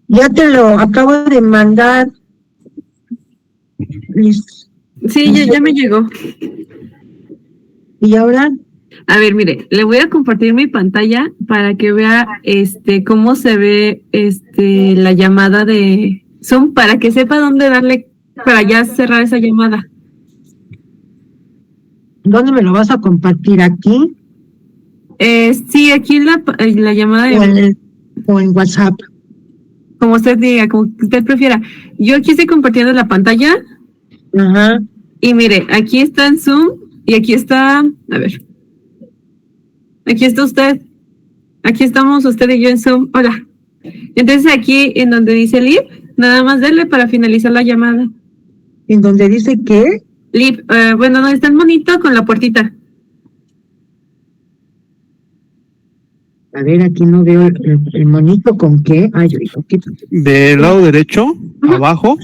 Ya te lo acabo de mandar. Sí, ya me llegó. ¿Y ahora? A ver, mire, le voy a compartir mi pantalla para que vea cómo se ve la llamada de Zoom, para que sepa dónde darle para ya cerrar esa llamada. ¿Dónde me lo vas a compartir? ¿Aquí? Sí, aquí en la llamada de... O en WhatsApp. Como usted diga, como usted prefiera. Yo aquí estoy compartiendo la pantalla. Ajá. Y mire, aquí está en Zoom y aquí está, a ver. Aquí está usted. Aquí estamos usted y yo en Zoom. Hola. Entonces aquí en donde dice Live, nada más darle para finalizar la llamada. ¿En donde dice qué? Live, bueno, donde está el monito con la puertita. A ver, aquí no veo el monito con qué. Ay, del lado derecho, abajo,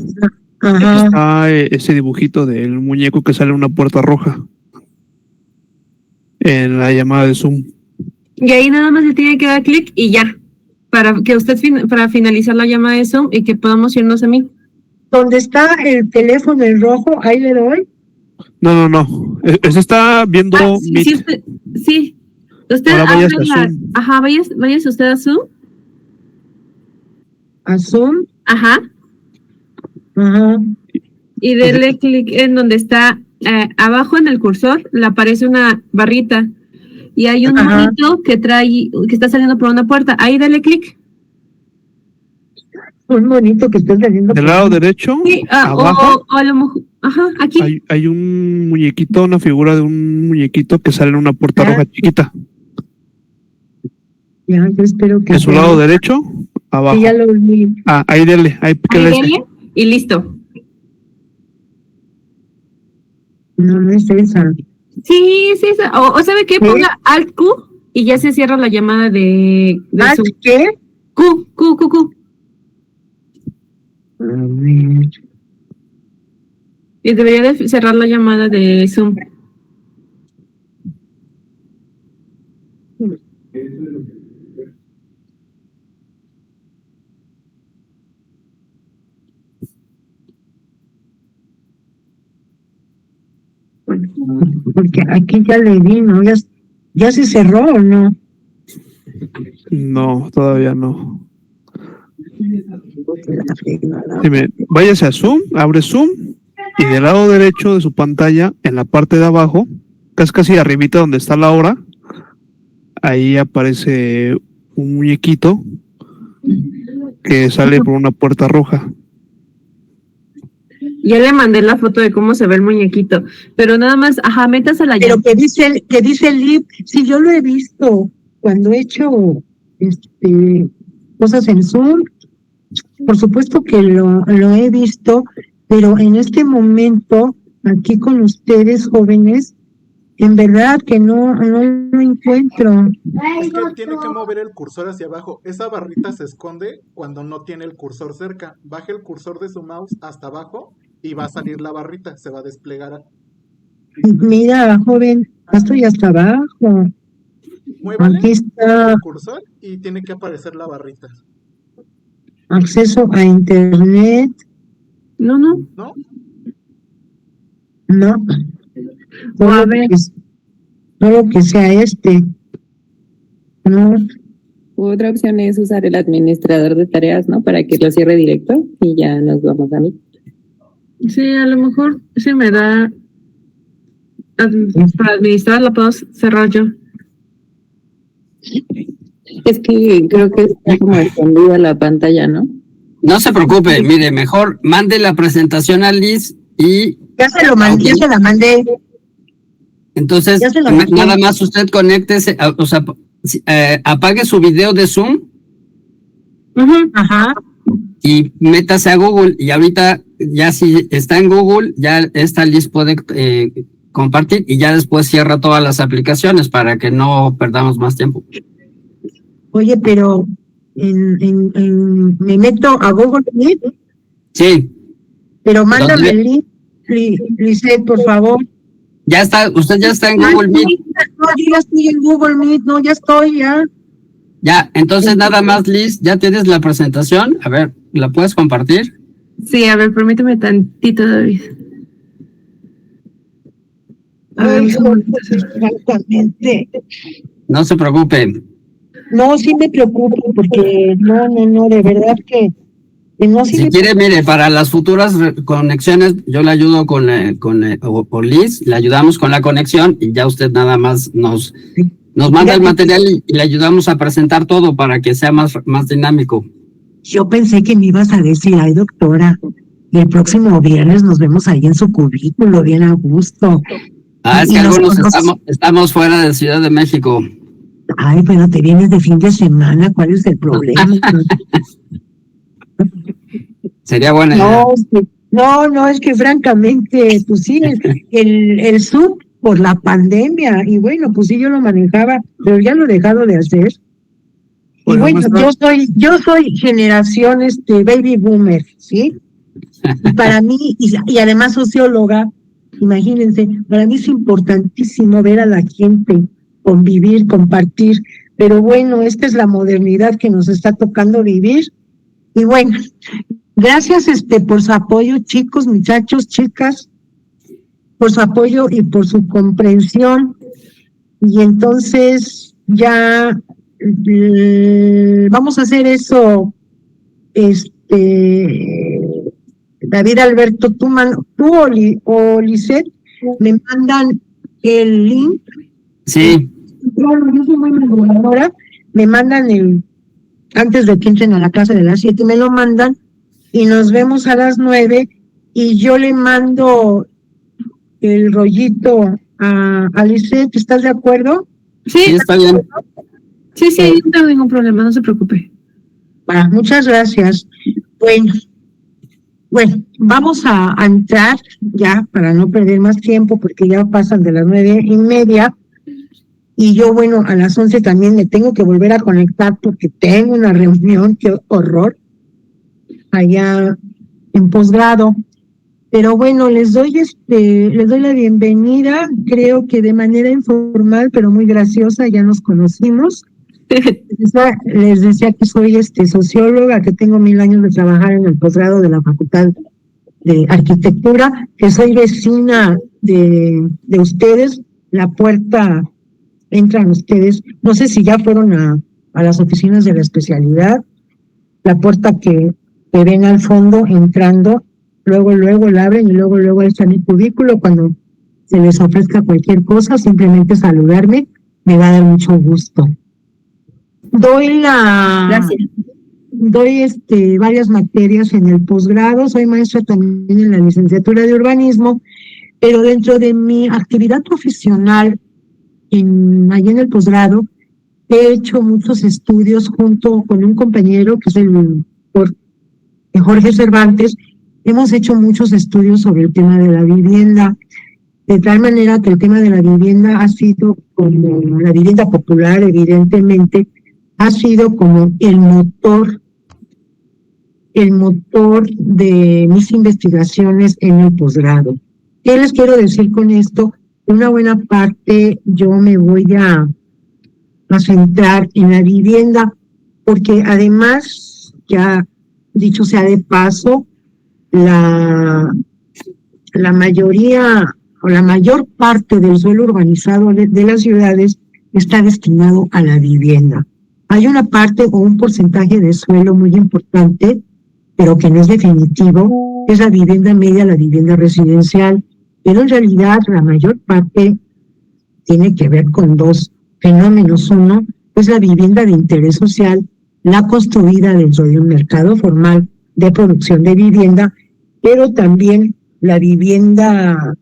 ajá, está ese dibujito del muñeco que sale una puerta roja en la llamada de Zoom. Y ahí nada más le tiene que dar clic y ya. Para que usted para finalizar la llamada de Zoom y que podamos irnos a mí. ¿Dónde está el teléfono en rojo? Ahí le doy. No. Ese está viendo Meet. Sí. Usted ahora váyase a Zoom. Ajá, váyase usted a Zoom. ¿A Zoom? Ajá. Y dele clic en donde está abajo en el cursor, le aparece una barrita y hay un monito que está saliendo por una puerta. Ahí dale clic. Un monito que está saliendo del lado derecho, sí, abajo, o a lo mejor, aquí. Hay un muñequito, una figura de un muñequito que sale en una puerta roja chiquita. Ya, yo espero que... En su lado derecho, abajo. Sí, ya lo vi. Ahí dele, ahí dele y listo. No es esa. Sí, o ¿sabe qué? Ponga Alt Q y ya se cierra la llamada de ¿Alt qué? Q. A ver. Y debería de cerrar la llamada de Zoom. Porque aquí ya le di, ¿no? ¿Ya se cerró o no? No, todavía no. Dime, váyase a Zoom, abre Zoom y del lado derecho de su pantalla, en la parte de abajo, casi arribita donde está la hora, ahí aparece un muñequito que sale por una puerta roja. Ya le mandé la foto de cómo se ve el muñequito, pero nada más, métase a la llamada. Pero que dice el Live, sí, yo lo he visto cuando he hecho cosas en Zoom. Por supuesto que lo he visto, pero en este momento, aquí con ustedes, jóvenes, en verdad que no lo encuentro. Es que tiene que mover el cursor hacia abajo. Esa barrita se esconde cuando no tiene el cursor cerca. Baje el cursor de su mouse hasta abajo y va a salir la barrita, se va a desplegar. Mira, joven, estoy hasta abajo. Muévale, aquí está el cursor y tiene que aparecer la barrita. Acceso a internet. No. Solo que sea No. Otra opción es usar el administrador de tareas, ¿no? Para que lo cierre directo y ya nos vamos a mí. Sí, a lo mejor sí me da. Para administrar la puedo cerrar yo. Es que creo que está como escondida la pantalla, ¿no? No se preocupe, mire, mejor mande la presentación a Liz y... Ya se la mandé. Entonces, nada más usted conéctese, apague su video de Zoom. Y métase a Google. Y ahorita, ya si está en Google, ya esta Liz puede compartir y ya después cierra todas las aplicaciones para que no perdamos más tiempo. Oye, pero me meto a Google Meet. Sí. Pero mándame el link, Lisette, por favor. Ya está, usted ya está en Google Meet. No, yo ya estoy en Google Meet, ya estoy. Ya, entonces nada más, Liz, ya tienes la presentación. A ver, ¿la puedes compartir? Sí, a ver, permíteme tantito, David. A ver, Ay, un segundito. francamente. No se preocupe. No, sí me preocupo porque no, de verdad que no, sí Si me quiere, mire, para las futuras conexiones, yo le ayudo con Liz, le ayudamos con la conexión y ya usted nada más nos manda el material y le ayudamos a presentar todo para que sea más dinámico. Yo pensé que me ibas a decir, ay, doctora, el próximo viernes nos vemos ahí en su cubículo, bien a gusto. Ah, es que algunos estamos fuera de Ciudad de México. Ay, pero te vienes de fin de semana, ¿cuál es el problema? Sería buena idea. No, es que francamente, pues sí, el Zoom por la pandemia, y bueno, pues sí, yo lo manejaba, pero ya lo he dejado de hacer. Y bueno, yo soy generación baby boomer, ¿sí? Y para mí, y además socióloga, imagínense, para mí es importantísimo ver a la gente, convivir, compartir, pero bueno, esta es la modernidad que nos está tocando vivir. Y bueno, gracias por su apoyo, chicos, muchachos, chicas, por su apoyo y por su comprensión. Y entonces ya vamos a hacer eso, David Alberto, tú o Lisette, me mandan el link. Sí. Yo soy muy reguladora, me mandan antes de que entren a la casa de las 7, me lo mandan y nos vemos a las 9 y yo le mando el rollito a Lisette, ¿estás de acuerdo? Sí, está bien. Sí, no tengo ningún problema, no se preocupe. Muchas gracias. Bueno, vamos a entrar ya para no perder más tiempo porque ya pasan de las 9:30 y yo, bueno, a las 11 también me tengo que volver a conectar porque tengo una reunión, qué horror, allá en posgrado. Pero bueno, les doy la bienvenida, creo que de manera informal, pero muy graciosa, ya nos conocimos. Les decía que soy socióloga, que tengo 1000 años de trabajar en el posgrado de la Facultad de Arquitectura, que soy vecina de ustedes, la puerta, entran ustedes, no sé si ya fueron a las oficinas de la especialidad, la puerta que ven al fondo entrando, luego la abren y luego está mi cubículo, cuando se les ofrezca cualquier cosa, simplemente saludarme, me va a dar mucho gusto. Gracias. Doy varias materias en el posgrado, soy maestra también en la licenciatura de urbanismo, pero dentro de mi actividad profesional allí en el posgrado he hecho muchos estudios junto con un compañero que es el Jorge Cervantes. Hemos hecho muchos estudios sobre el tema de la vivienda, de tal manera que el tema de la vivienda ha sido como la vivienda popular, evidentemente, ha sido como el motor de mis investigaciones en el posgrado. ¿Qué les quiero decir con esto? Una buena parte yo me voy a centrar en la vivienda, porque además, ya dicho sea de paso, la mayoría o la mayor parte del suelo urbanizado de las ciudades está destinado a la vivienda. Hay una parte o un porcentaje de suelo muy importante, pero que no es definitivo, es la vivienda media, la vivienda residencial, pero en realidad la mayor parte tiene que ver con dos fenómenos. Uno es la vivienda de interés social, la construida dentro de un mercado formal de producción de vivienda, pero también la vivienda,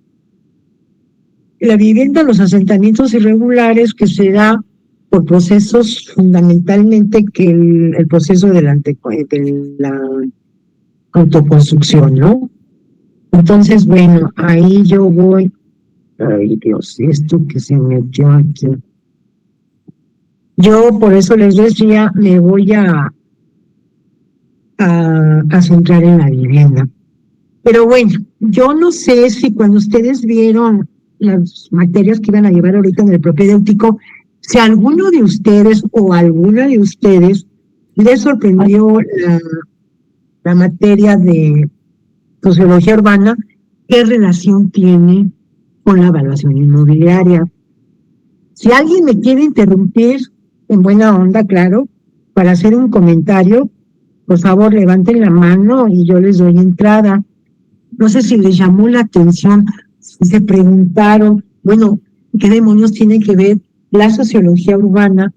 los asentamientos irregulares que se da por procesos fundamentalmente que el proceso de la autoconstrucción, ¿no? Entonces, bueno, ahí yo voy. Ay, Dios, esto que se metió aquí. Yo por eso les decía, me voy a centrar en la vivienda. Pero bueno, yo no sé si cuando ustedes vieron las materias que iban a llevar ahorita en el propedéutico, Si a alguno de ustedes o a alguna de ustedes les sorprendió la materia de sociología urbana, ¿qué relación tiene con la evaluación inmobiliaria? Si alguien me quiere interrumpir en buena onda, claro, para hacer un comentario, por favor levanten la mano y yo les doy entrada. No sé si les llamó la atención, si se preguntaron, bueno, ¿qué demonios tiene que ver la sociología urbana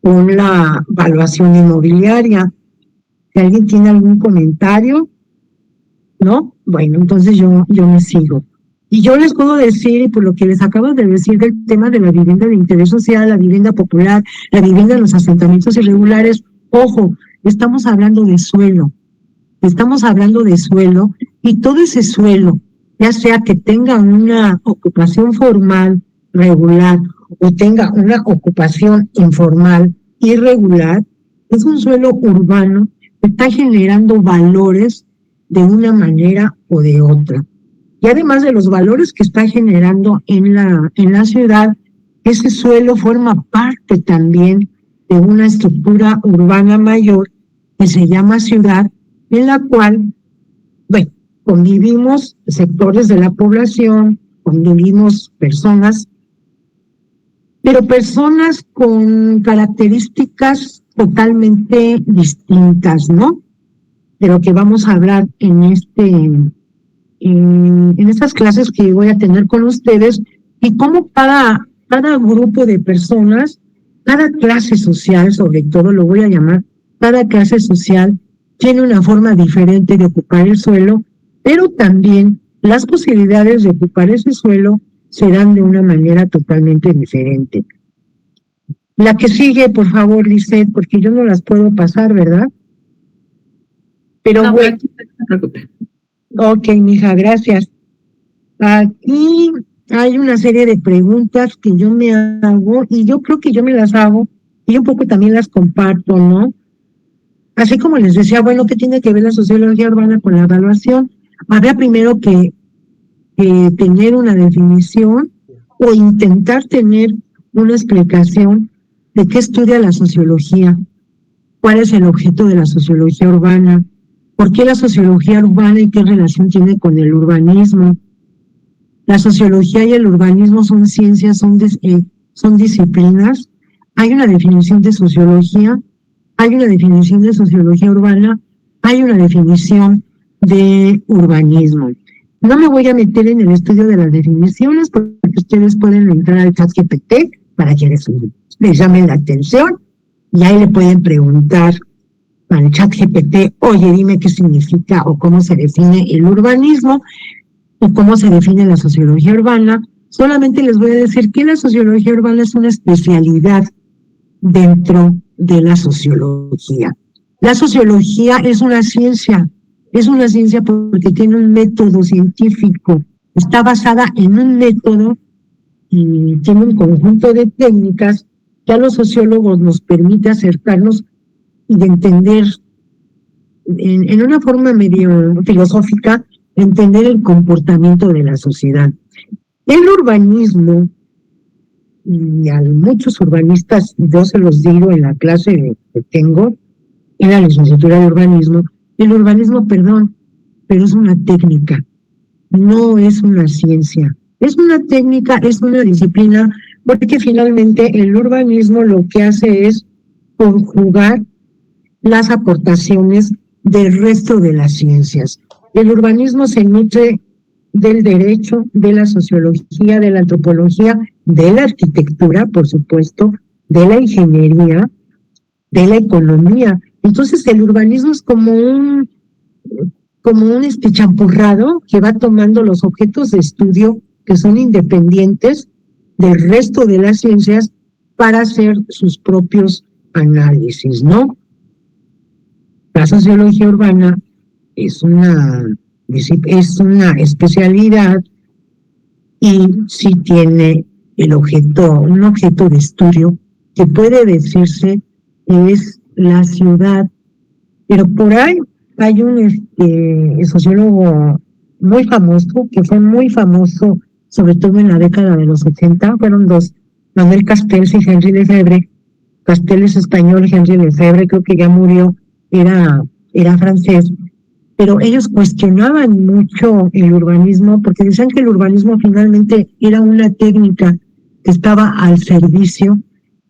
con la evaluación inmobiliaria? Si alguien tiene algún comentario, ¿no? Bueno, entonces yo me sigo. Y yo les puedo decir, y por lo que les acabo de decir del tema de la vivienda de interés social, la vivienda popular, la vivienda en los asentamientos irregulares, ojo, estamos hablando de suelo, y todo ese suelo, ya sea que tenga una ocupación formal regular o tenga una ocupación informal irregular, es un suelo urbano que está generando valores de una manera o de otra. Y además de los valores que está generando en la ciudad, ese suelo forma parte también de una estructura urbana mayor que se llama ciudad, en la cual, bueno, convivimos sectores de la población, convivimos personas, pero personas con características totalmente distintas, ¿no? De lo que vamos a hablar en estas clases que voy a tener con ustedes, y cómo cada grupo de personas, cada clase social, sobre todo lo voy a llamar, cada clase social tiene una forma diferente de ocupar el suelo, pero también las posibilidades de ocupar ese suelo serán de una manera totalmente diferente. La que sigue, por favor, Lisette, porque yo no las puedo pasar, ¿verdad? Pero No, bueno. pero no se preocupe. Ok, mija, gracias. Aquí hay una serie de preguntas que yo me hago, y yo creo que yo me las hago, y un poco también las comparto, ¿no? Así como les decía, bueno, ¿qué tiene que ver la sociología urbana con la evaluación? Habría primero que tener una definición o intentar tener una explicación de qué estudia la sociología, cuál es el objeto de la sociología urbana, por qué la sociología urbana y qué relación tiene con el urbanismo. La sociología y el urbanismo son ciencias, son disciplinas. Hay una definición de sociología, hay una definición de sociología urbana, hay una definición de urbanismo. No me voy a meter en el estudio de las definiciones porque ustedes pueden entrar al ChatGPT para que les llamen la atención y ahí le pueden preguntar al ChatGPT, oye, dime qué significa o cómo se define el urbanismo o cómo se define la sociología urbana. Solamente les voy a decir que la sociología urbana es una especialidad dentro de la sociología. La sociología es una ciencia porque tiene un método científico, está basada en un método y tiene un conjunto de técnicas que a los sociólogos nos permite acercarnos y de entender en una forma medio filosófica, entender el comportamiento de la sociedad. El urbanismo, y a muchos urbanistas, yo se los digo en la clase que tengo, en la licenciatura de urbanismo, el urbanismo, perdón, pero es una técnica, no es una ciencia. Es una técnica, es una disciplina, porque finalmente el urbanismo lo que hace es conjugar las aportaciones del resto de las ciencias. El urbanismo se nutre del derecho, de la sociología, de la antropología, de la arquitectura, por supuesto, de la ingeniería, de la economía. Entonces el urbanismo es como un champurrado que va tomando los objetos de estudio que son independientes del resto de las ciencias para hacer sus propios análisis, ¿no? La sociología urbana es una especialidad y sí tiene un objeto de estudio que puede decirse que es la ciudad. Pero por ahí hay un sociólogo muy famoso, que fue muy famoso, sobre todo en la década de los 80, fueron dos, Manuel Castells y Henry Lefebvre. Castells es español, Henry Lefebvre creo que ya murió, era francés, pero ellos cuestionaban mucho el urbanismo porque decían que el urbanismo finalmente era una técnica que estaba al servicio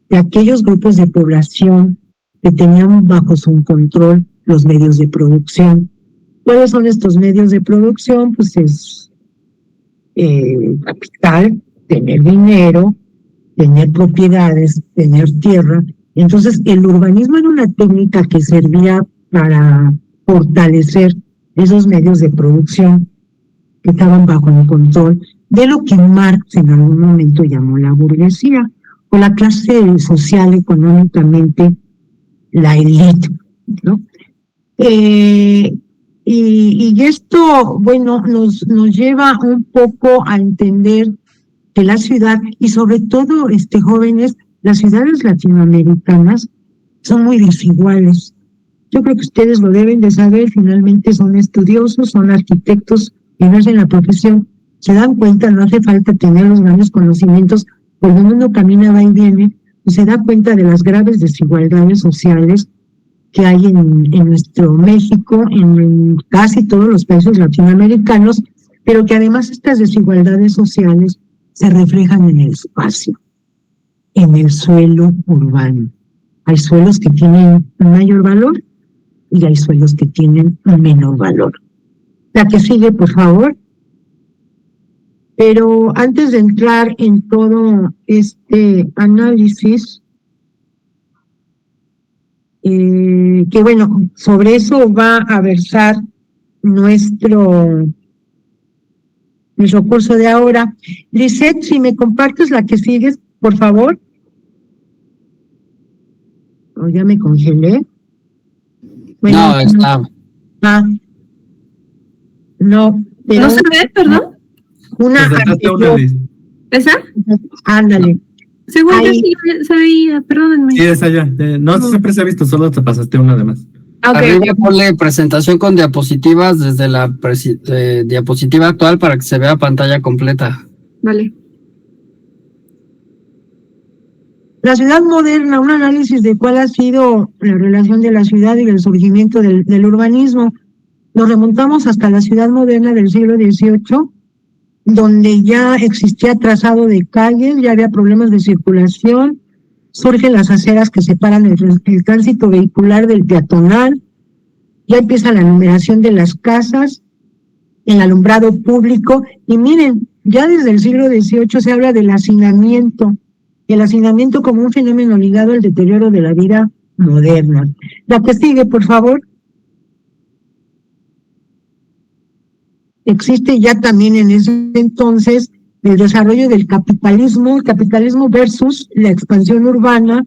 de aquellos grupos de población que tenían bajo su control los medios de producción. ¿Cuáles son estos medios de producción? Pues es capital, tener dinero, tener propiedades, tener tierra. Entonces, el urbanismo era una técnica que servía para fortalecer esos medios de producción que estaban bajo el control de lo que Marx en algún momento llamó la burguesía, o la clase social económicamente, la élite, ¿no? Y esto, bueno, nos lleva un poco a entender que la ciudad, y sobre todo jóvenes, las ciudades latinoamericanas son muy desiguales. Yo creo que ustedes lo deben de saber, finalmente son estudiosos, son arquitectos, ejercen la profesión, se dan cuenta, no hace falta tener los grandes conocimientos, por donde uno camina, va y viene, y se da cuenta de las graves desigualdades sociales que hay en nuestro México, en casi todos los países latinoamericanos, pero que además estas desigualdades sociales se reflejan en el espacio, en el suelo urbano. Hay suelos que tienen un mayor valor y hay suelos que tienen un menor valor. La que sigue, por favor. Pero antes de entrar en todo este análisis, que bueno, sobre eso va a versar nuestro curso de ahora. Lisette, si me compartes la que sigues, por favor. Oh, ya me congelé. Bueno, No, está. No, pero ¿No se ve, perdón? una Pues acá está una anterior. lista. ¿Esa? Ándale. Según yo Ahí. sí se veía, perdónenme. Sí, esa ya. No, siempre se ha visto, solo te pasaste una de más. Ok. Arriba ponle presentación con diapositivas desde la diapositiva actual para que se vea pantalla completa. Vale. La ciudad moderna, un análisis de cuál ha sido la relación de la ciudad y el surgimiento del urbanismo. Nos remontamos hasta la ciudad moderna del siglo XVIII, donde ya existía trazado de calles, ya había problemas de circulación, surgen las aceras que separan el tránsito vehicular del peatonal, ya empieza la numeración de las casas, el alumbrado público, y miren, ya desde el siglo XVIII se habla del hacinamiento, el hacinamiento como un fenómeno ligado al deterioro de la vida moderna. La que sigue, por favor. Existe ya también en ese entonces el desarrollo del capitalismo, el capitalismo versus la expansión urbana,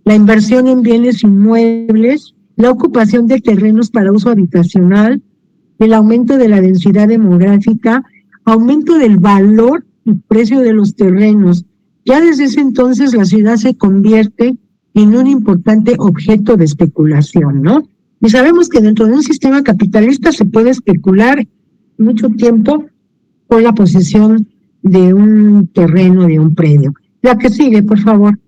la inversión en bienes inmuebles, la ocupación de terrenos para uso habitacional, el aumento de la densidad demográfica, aumento del valor y precio de los terrenos. Ya desde ese entonces la ciudad se convierte en un importante objeto de especulación, ¿no? Y sabemos que dentro de un sistema capitalista se puede especular mucho tiempo con la posesión de un terreno, de un predio. La que sigue, por favor.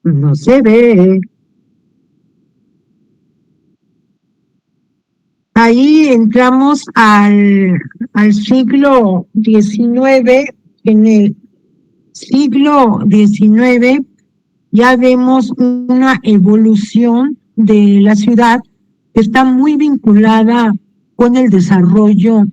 No se ve. Ahí entramos al siglo XIX. En el siglo XIX ya vemos una evolución de la ciudad que está muy vinculada con el desarrollo,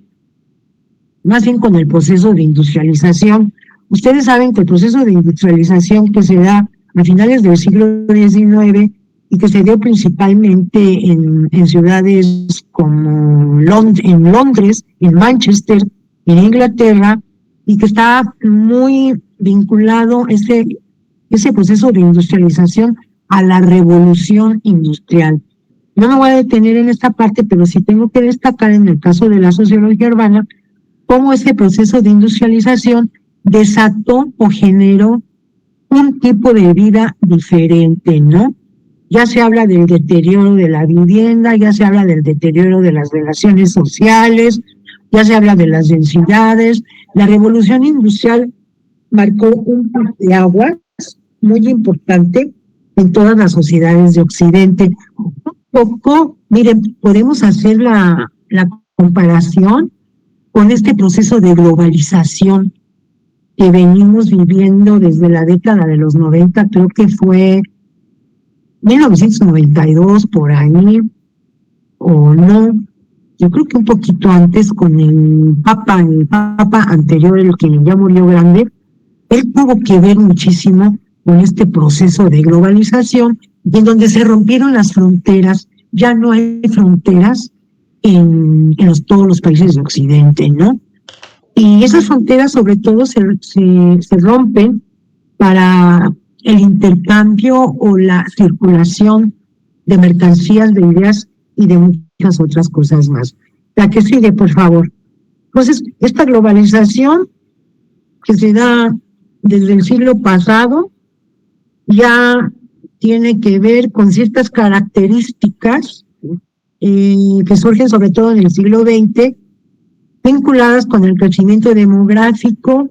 más bien con el proceso de industrialización. Ustedes saben que el proceso de industrialización que se da a finales del siglo XIX y que se dio principalmente en ciudades como en Londres, en Manchester, en Inglaterra, y que está muy vinculado ese proceso de industrialización a la revolución industrial. No me voy a detener en esta parte, pero sí tengo que destacar en el caso de la sociología urbana cómo ese proceso de industrialización desató o generó un tipo de vida diferente, ¿no? Ya se habla del deterioro de la vivienda, ya se habla del deterioro de las relaciones sociales, Ya se habla de las densidades. La revolución industrial marcó un parteaguas muy importante en todas las sociedades de Occidente. Un poco, miren, podemos hacer la comparación con este proceso de globalización que venimos viviendo desde la década de los 90, creo que fue 1992 por ahí, o no, yo creo que un poquito antes con el Papa anterior, el que ya murió grande. Él tuvo que ver muchísimo con este proceso de globalización, en donde se rompieron las fronteras. Ya no hay fronteras en todos los países de Occidente, ¿no? Y esas fronteras sobre todo se rompen para el intercambio o la circulación de mercancías, de ideas y de muchas otras cosas más. La que sigue, por favor. Entonces, esta globalización que se da desde el siglo pasado ya tiene que ver con ciertas características que surgen sobre todo en el siglo XX, vinculadas con el crecimiento demográfico,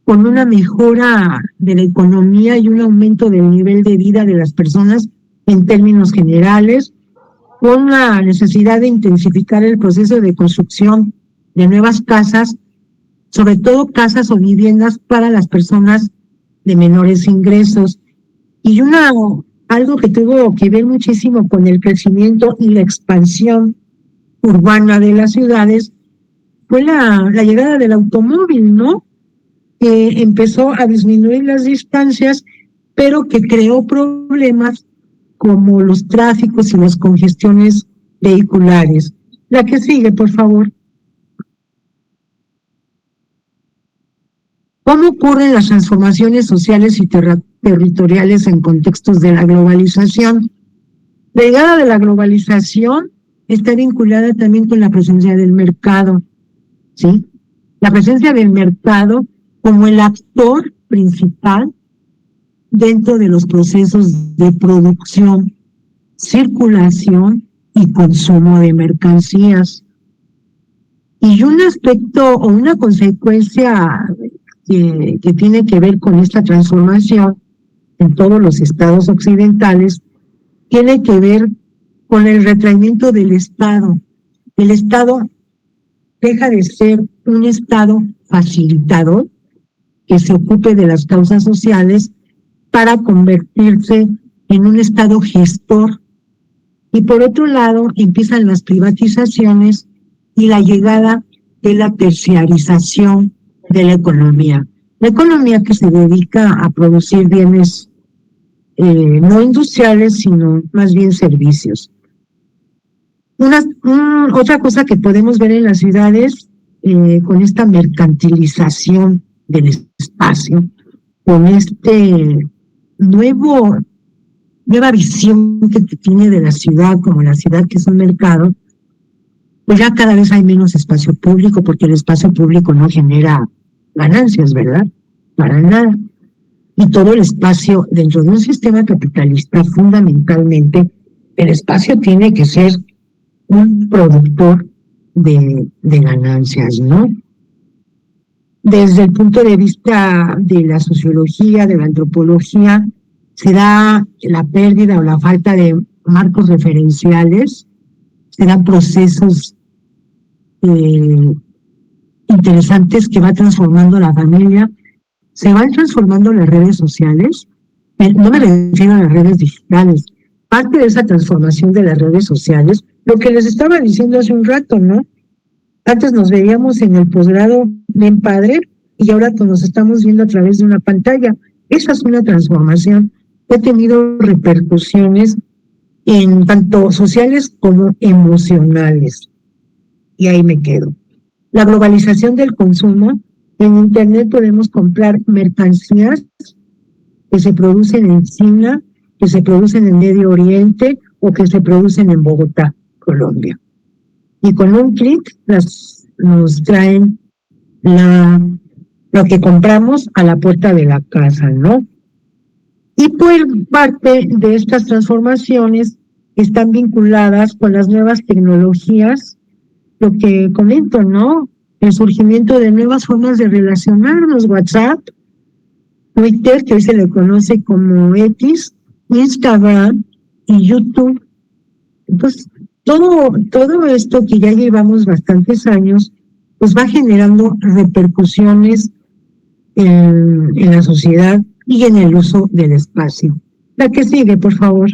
con una mejora de la economía y un aumento del nivel de vida de las personas en términos generales, con la necesidad de intensificar el proceso de construcción de nuevas casas, sobre todo casas o viviendas para las personas de menores ingresos. Y algo que tuvo que ver muchísimo con el crecimiento y la expansión urbana de las ciudades fue la llegada del automóvil, ¿no? Que empezó a disminuir las distancias, pero que creó problemas como los tráficos y las congestiones vehiculares. La que sigue, por favor. ¿Cómo ocurren las transformaciones sociales y territoriales en contextos de la globalización? La llegada de la globalización está vinculada también con la presencia del mercado, ¿sí? La presencia del mercado como el actor principal dentro de los procesos de producción, circulación y consumo de mercancías. Y un aspecto o una consecuencia que tiene que ver con esta transformación en todos los estados occidentales tiene que ver con el retraimiento del Estado. El Estado deja de ser un Estado facilitador que se ocupe de las causas sociales para convertirse en un Estado gestor. Y por otro lado, empiezan las privatizaciones y la llegada de la terciarización de la economía. La economía que se dedica a producir bienes no industriales, sino más bien servicios. Otra cosa que podemos ver en las ciudades con esta mercantilización del espacio, con nueva visión que tiene de la ciudad como la ciudad que es un mercado, pues ya cada vez hay menos espacio público, porque el espacio público no genera ganancias, ¿verdad? Para nada. Y todo el espacio dentro de un sistema capitalista, fundamentalmente, el espacio tiene que ser un productor de ganancias, ¿no? Desde el punto de vista de la sociología, de la antropología, se da la pérdida o la falta de marcos referenciales, se dan procesos interesantes que va transformando la familia, se van transformando las redes sociales. No me refiero a las redes digitales, parte de esa transformación de las redes sociales, lo que les estaba diciendo hace un rato, ¿no? Antes nos veíamos en el posgrado bien padre y ahora nos estamos viendo a través de una pantalla. Esa es una transformación que ha tenido repercusiones en tanto sociales como emocionales. Y ahí me quedo. La globalización del consumo. En Internet podemos comprar mercancías que se producen en China, que se producen en Medio Oriente o que se producen en Bogotá, Colombia. Y con un clic nos traen lo que compramos a la puerta de la casa, ¿no? Y por parte de estas transformaciones están vinculadas con las nuevas tecnologías, lo que comento, ¿no? el surgimiento de nuevas formas de relacionarnos, WhatsApp, Twitter, que hoy se le conoce como X, Instagram y YouTube. Entonces, todo esto que ya llevamos bastantes años, pues va generando repercusiones en la sociedad y en el uso del espacio. La que sigue, por favor.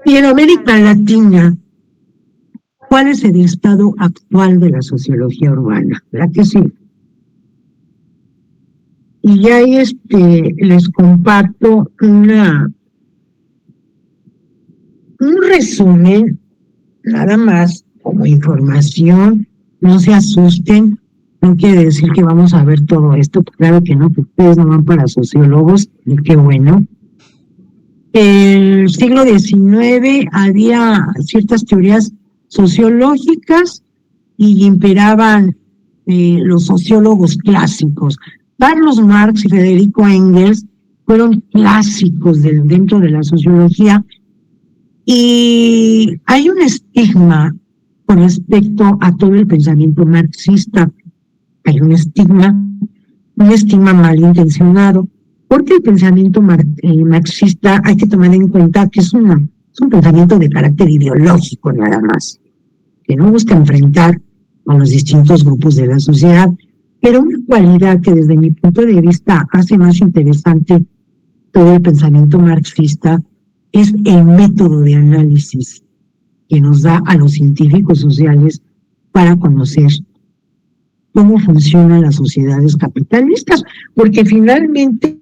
Y en América Latina, ¿cuál es el estado actual de la sociología urbana? La que sigue. Y ya ahí les comparto un resumen, nada más como información. No se asusten, no quiere decir que vamos a ver todo esto, claro que no, que ustedes no van para sociólogos, y qué bueno. El siglo XIX había ciertas teorías sociológicas y imperaban los sociólogos clásicos. Carlos Marx y Federico Engels fueron clásicos dentro de la sociología, y hay un estigma con respecto a todo el pensamiento marxista. Hay un estigma malintencionado, porque el pensamiento marxista hay que tomar en cuenta que es un pensamiento de carácter ideológico nada más, que no busca enfrentar a los distintos grupos de la sociedad, pero una cualidad que desde mi punto de vista hace más interesante todo el pensamiento marxista es el método de análisis que nos da a los científicos sociales para conocer cómo funcionan las sociedades capitalistas, porque finalmente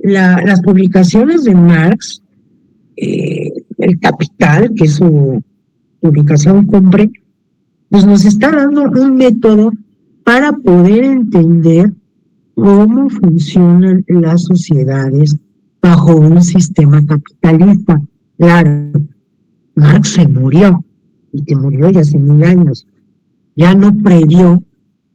las publicaciones de Marx, El Capital, que es su publicación cumbre, pues nos está dando un método para poder entender cómo funcionan las sociedades bajo un sistema capitalista. Claro, Marx se murió, y que murió ya hace 1000 años. Ya no previó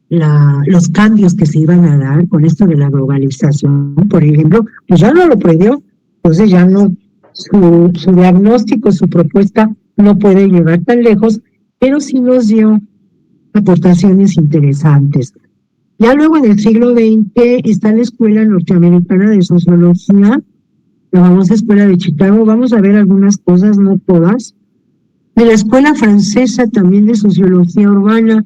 los cambios que se iban a dar con esto de la globalización, por ejemplo, pues ya no lo previó, entonces ya no, su diagnóstico, su propuesta no puede llegar tan lejos, pero sí nos dio aportaciones interesantes. Ya luego en el siglo XX está la Escuela Norteamericana de Sociología, la famosa Escuela de Chicago. Vamos a ver algunas cosas, no todas. De la Escuela Francesa también de Sociología Urbana,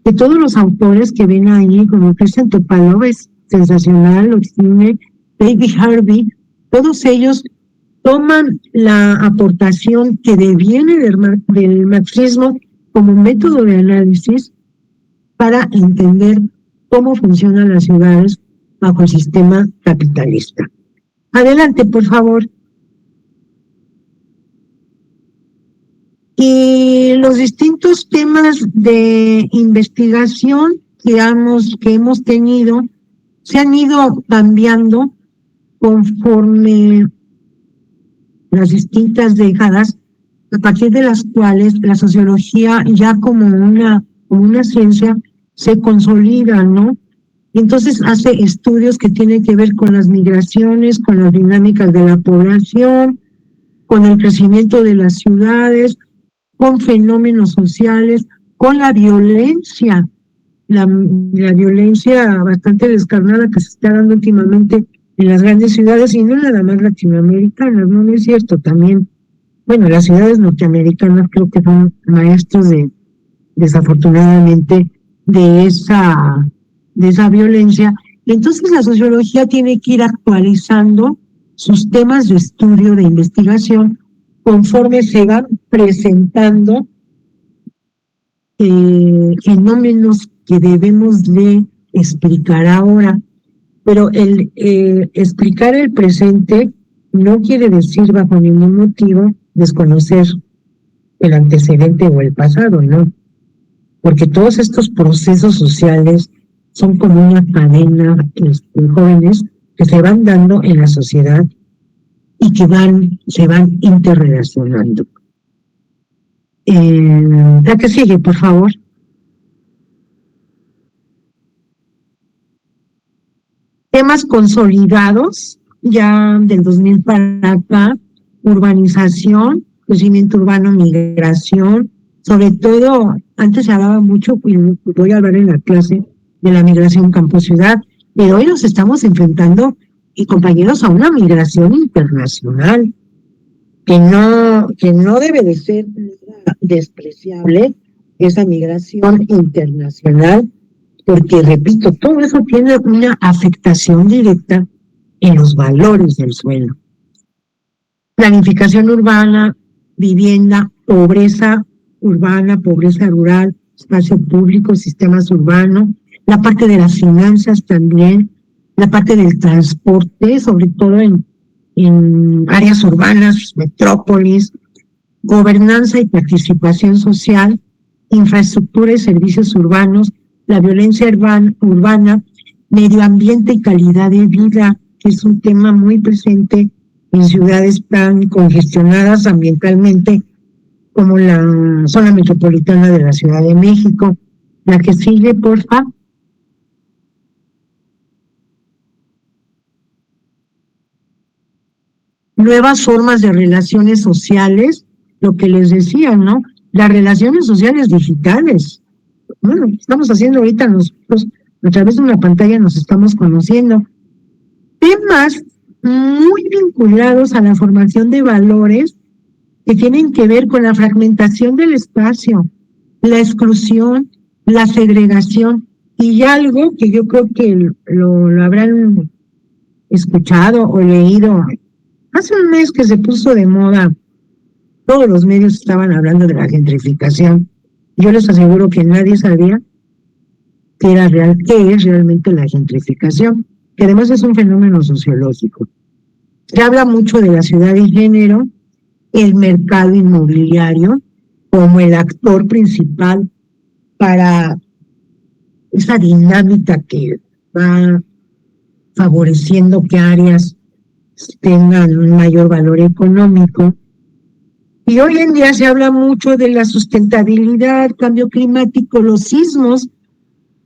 de todos los autores que ven ahí, como Christian Topalov, es sensacional, Oxine, David Harvey, todos ellos toman la aportación que deviene del marxismo como método de análisis para entender cómo funcionan las ciudades bajo el sistema capitalista. Adelante, por favor. Y los distintos temas de investigación que hemos tenido se han ido cambiando conforme las distintas décadas, a partir de las cuales la sociología ya como una ciencia se consolida, ¿no? Entonces hace estudios que tienen que ver con las migraciones, con las dinámicas de la población, con el crecimiento de las ciudades, con fenómenos sociales, con la violencia, la violencia bastante descarnada que se está dando últimamente en las grandes ciudades, y no nada más latinoamericanas, no es cierto, también, bueno, las ciudades norteamericanas creo que son maestros desafortunadamente, de esa violencia. Y entonces la sociología tiene que ir actualizando sus temas de estudio, de investigación, conforme se van presentando fenómenos que debemos de explicar ahora. Pero el explicar el presente no quiere decir bajo ningún motivo desconocer el antecedente o el pasado, ¿no? Porque todos estos procesos sociales son como una cadena de jóvenes que se van dando en la sociedad y que se van interrelacionando. La que sigue, por favor. Temas consolidados, ya del 2000 para acá: urbanización, crecimiento urbano, migración, sobre todo antes se hablaba mucho, y voy a hablar en la clase, de la migración campo-ciudad, pero hoy nos estamos enfrentando, y compañeros, a una migración internacional que no debe de ser nada despreciable, esa migración internacional, porque, repito, todo eso tiene una afectación directa en los valores del suelo. Planificación urbana, vivienda, pobreza urbana, pobreza rural, espacio público, sistemas urbanos, la parte de las finanzas también, la parte del transporte, sobre todo en áreas urbanas, metrópolis, gobernanza y participación social, infraestructura y servicios urbanos, la violencia urbana, medio ambiente y calidad de vida, que es un tema muy presente en ciudades tan congestionadas ambientalmente como la zona metropolitana de la Ciudad de México. La que sigue, porfa. Nuevas formas de relaciones sociales, lo que les decía, ¿no? Las relaciones sociales digitales. Bueno, estamos haciendo ahorita nosotros, a través de una pantalla nos estamos conociendo. Temas muy vinculados a la formación de valores que tienen que ver con la fragmentación del espacio, la exclusión, la segregación, y algo que yo creo que lo habrán escuchado o leído. Hace un mes que se puso de moda, todos los medios estaban hablando de la gentrificación. Yo les aseguro que nadie sabía qué es realmente la gentrificación, que además es un fenómeno sociológico. Se habla mucho de la ciudad y género, el mercado inmobiliario como el actor principal para esa dinámica que va favoreciendo que áreas tengan un mayor valor económico. Y hoy en día se habla mucho de la sustentabilidad, cambio climático, los sismos,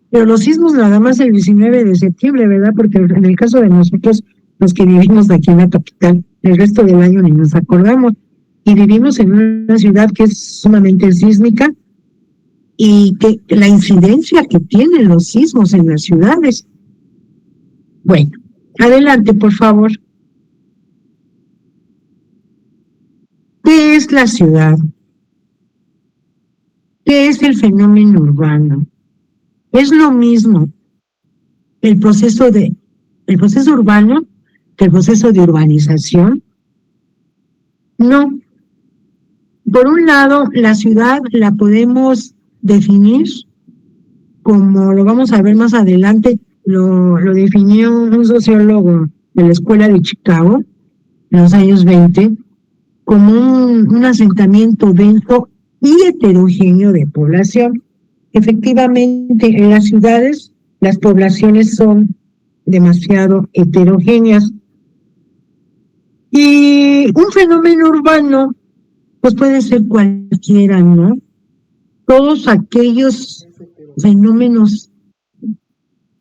pero los sismos nada más el 19 de septiembre, ¿verdad? Porque en el caso de nosotros, los que vivimos aquí en la capital, el resto del año ni nos acordamos. Y vivimos en una ciudad que es sumamente sísmica y que la incidencia que tienen los sismos en las ciudades. Bueno, adelante, por favor. ¿Qué es la ciudad? ¿Qué es el fenómeno urbano? Es lo mismo el proceso urbano que el proceso de urbanización. No. Por un lado, la ciudad la podemos definir como lo vamos a ver más adelante, lo definió un sociólogo de la Escuela de Chicago en los años 20, como un asentamiento denso y heterogéneo de población. Efectivamente, en las ciudades las poblaciones son demasiado heterogéneas. Y un fenómeno urbano pues puede ser cualquiera, ¿no? Todos aquellos fenómenos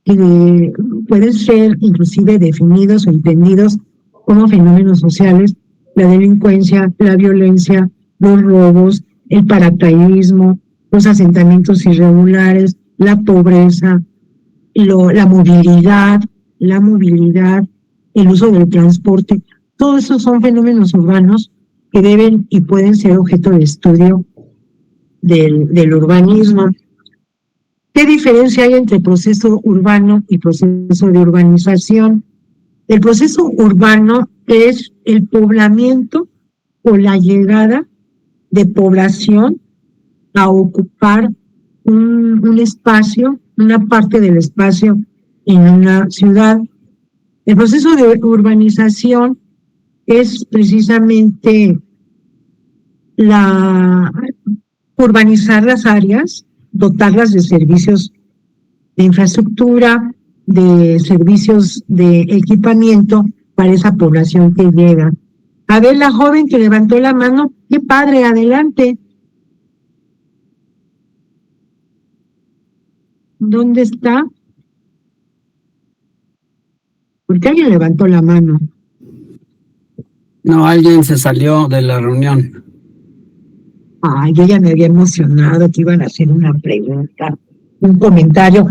que pueden ser inclusive definidos o entendidos como fenómenos sociales, la delincuencia, la violencia, los robos, el paracaidismo, los asentamientos irregulares, la pobreza, la movilidad, el uso del transporte, todos esos son fenómenos urbanos que deben y pueden ser objeto de estudio del urbanismo. ¿Qué diferencia hay entre proceso urbano y proceso de urbanización? El proceso urbano es el poblamiento o la llegada de población a ocupar un espacio, una parte del espacio en una ciudad. El proceso de urbanización es precisamente urbanizar las áreas, dotarlas de servicios de infraestructura, de servicios de equipamiento para esa población que llega. A ver, la joven que levantó la mano, qué padre, adelante. ¿Dónde está? Porque alguien levantó la mano. No, alguien se salió de la reunión. Ay, yo ya me había emocionado que iban a hacer una pregunta, un comentario.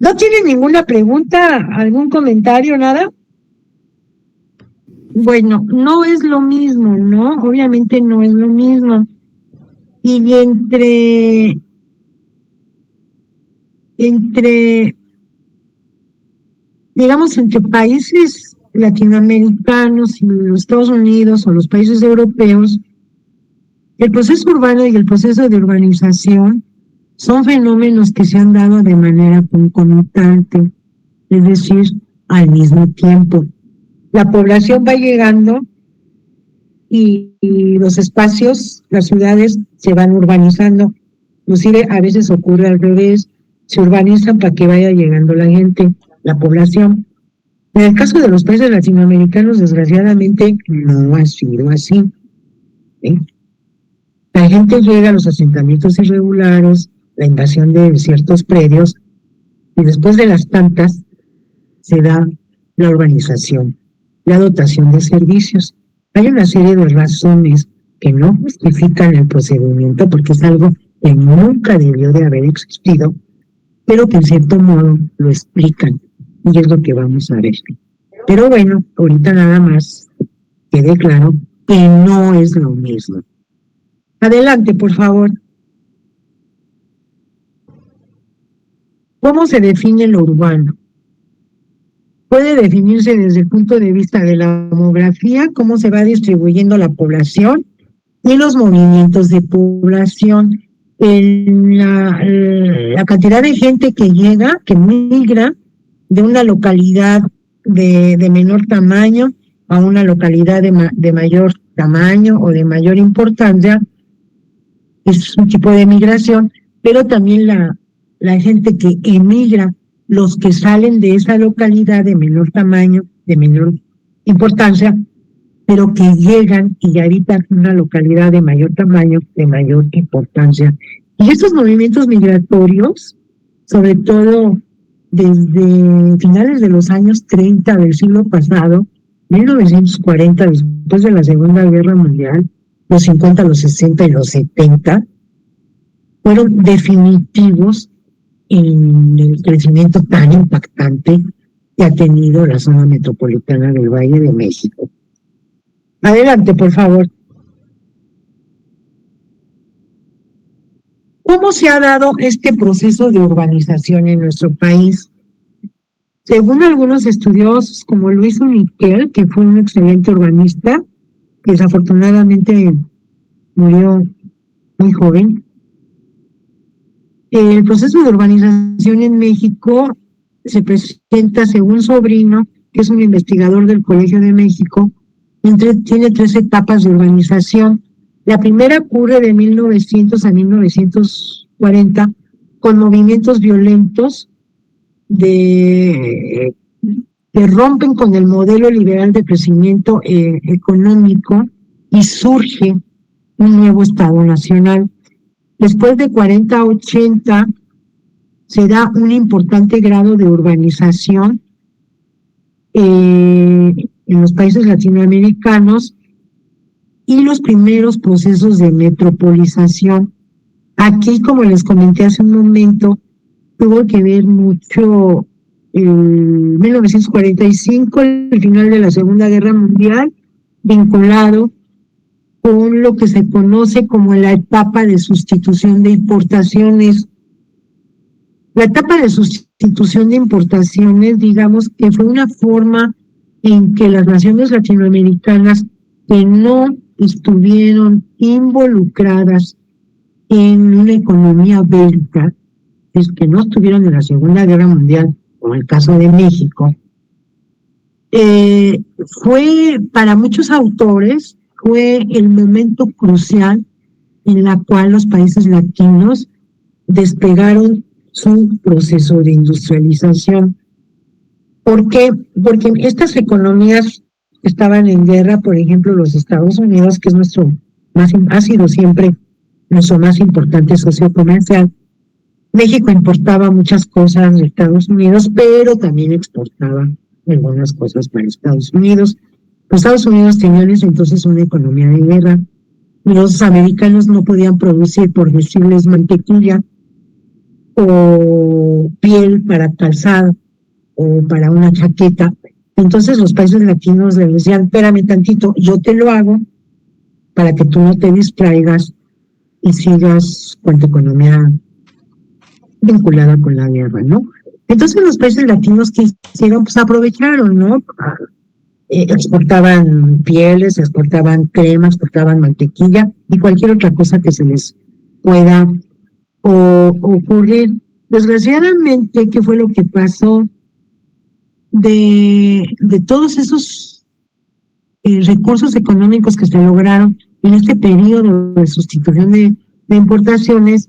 ¿No tienen ninguna pregunta, algún comentario, nada? Bueno, no es lo mismo, ¿no? Obviamente no es lo mismo. Y digamos, entre países latinoamericanos y los Estados Unidos o los países europeos, el proceso urbano y el proceso de urbanización son fenómenos que se han dado de manera concomitante, es decir, al mismo tiempo. La población va llegando y los espacios, las ciudades se van urbanizando. Inclusive a veces ocurre al revés, se urbanizan para que vaya llegando la gente, la población. En el caso de los países latinoamericanos, desgraciadamente, no ha sido así. ¿Sí? La gente llega a los asentamientos irregulares, la invasión de ciertos predios, y después de las tantas se da la urbanización, la dotación de servicios. Hay una serie de razones que no justifican el procedimiento porque es algo que nunca debió de haber existido, pero que en cierto modo lo explican, y es lo que vamos a ver. Pero bueno, ahorita nada más quede claro que no es lo mismo. Adelante, por favor. ¿Cómo se define lo urbano? Puede definirse desde el punto de vista de la demografía, cómo se va distribuyendo la población y los movimientos de población. La cantidad de gente que llega, que migra de una localidad de menor tamaño a una localidad de mayor tamaño o de mayor importancia, es un tipo de migración, pero también la gente que emigra, los que salen de esa localidad de menor tamaño, de menor importancia, pero que llegan y habitan una localidad de mayor tamaño, de mayor importancia. Y estos movimientos migratorios, sobre todo desde finales de los años 30 del siglo pasado, 1940, después de la Segunda Guerra Mundial, los 50, los 60 y los 70, fueron definitivos en el crecimiento tan impactante que ha tenido la zona metropolitana del Valle de México. Adelante, por favor. ¿Cómo se ha dado este proceso de urbanización en nuestro país? Según algunos estudiosos, como Luis Uniquel, que fue un excelente urbanista, que desafortunadamente murió muy joven, el proceso de urbanización en México se presenta según Sobrino, que es un investigador del Colegio de México, tiene 3 etapas de urbanización. La primera ocurre de 1900 a 1940 con movimientos violentos que rompen con el modelo liberal de crecimiento económico y surge un nuevo Estado nacional. Después de 40 a 80 se da un importante grado de urbanización en los países latinoamericanos y los primeros procesos de metropolización. Aquí, como les comenté hace un momento, tuvo que ver mucho 1945, el final de la Segunda Guerra Mundial, vinculado con lo que se conoce como la etapa de sustitución de importaciones. La etapa de sustitución de importaciones, digamos que fue una forma en que las naciones latinoamericanas que no estuvieron involucradas en una economía bélica, es que no estuvieron en la Segunda Guerra Mundial, como el caso de México, fue para muchos autores fue el momento crucial en la cual los países latinos despegaron su proceso de industrialización. ¿Por qué? Porque estas economías estaban en guerra, por ejemplo, los Estados Unidos, que es ha sido siempre nuestro más importante socio comercial. México importaba muchas cosas de Estados Unidos, pero también exportaba algunas cosas para Estados Unidos. Los Estados Unidos tenían entonces una economía de guerra. los americanos no podían producir, por decirles, mantequilla o piel para calzado o para una chaqueta. Entonces los países latinos le decían, espérame tantito, yo te lo hago para que tú no te distraigas y sigas con tu economía vinculada con la guerra, ¿no? Entonces los países latinos que hicieron, pues aprovecharon, ¿no? Exportaban pieles, exportaban crema, exportaban mantequilla y cualquier otra cosa que se les pueda ocurrir. Desgraciadamente, ¿qué fue lo que pasó? De todos esos recursos económicos que se lograron en este periodo de sustitución de importaciones,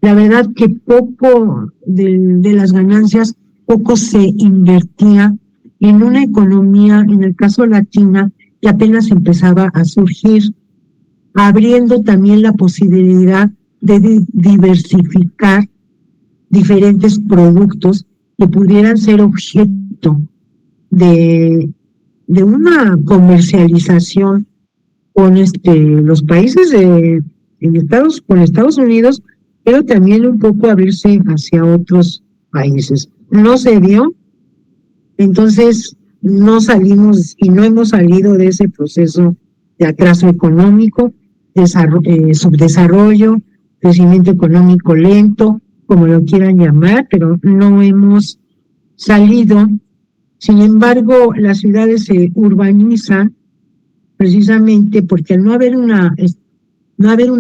la verdad que poco de las ganancias, poco se invertía en una economía, en el caso latina, que apenas empezaba a surgir, abriendo también la posibilidad de diversificar diferentes productos que pudieran ser objeto de una comercialización con los países con Estados Unidos, pero también un poco abrirse hacia otros países. No se dio, entonces no salimos y no hemos salido de ese proceso de atraso económico, subdesarrollo, crecimiento económico lento, como lo quieran llamar, pero no hemos salido. Sin embargo, las ciudades se urbanizan precisamente porque al no haber una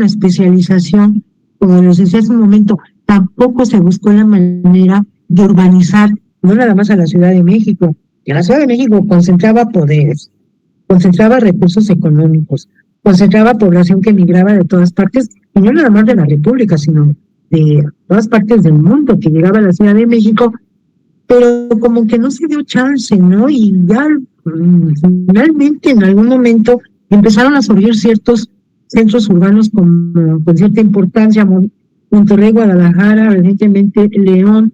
especialización, como les decía hace un momento, tampoco se buscó la manera de urbanizar, no nada más a la Ciudad de México, que la Ciudad de México concentraba poderes, concentraba recursos económicos, concentraba población que migraba de todas partes, y no nada más de la República, sino de todas partes del mundo que llegaba a la Ciudad de México, pero como que no se dio chance, ¿no? Y ya finalmente en algún momento empezaron a surgir ciertos centros urbanos con cierta importancia, Monterrey, Guadalajara, recientemente León,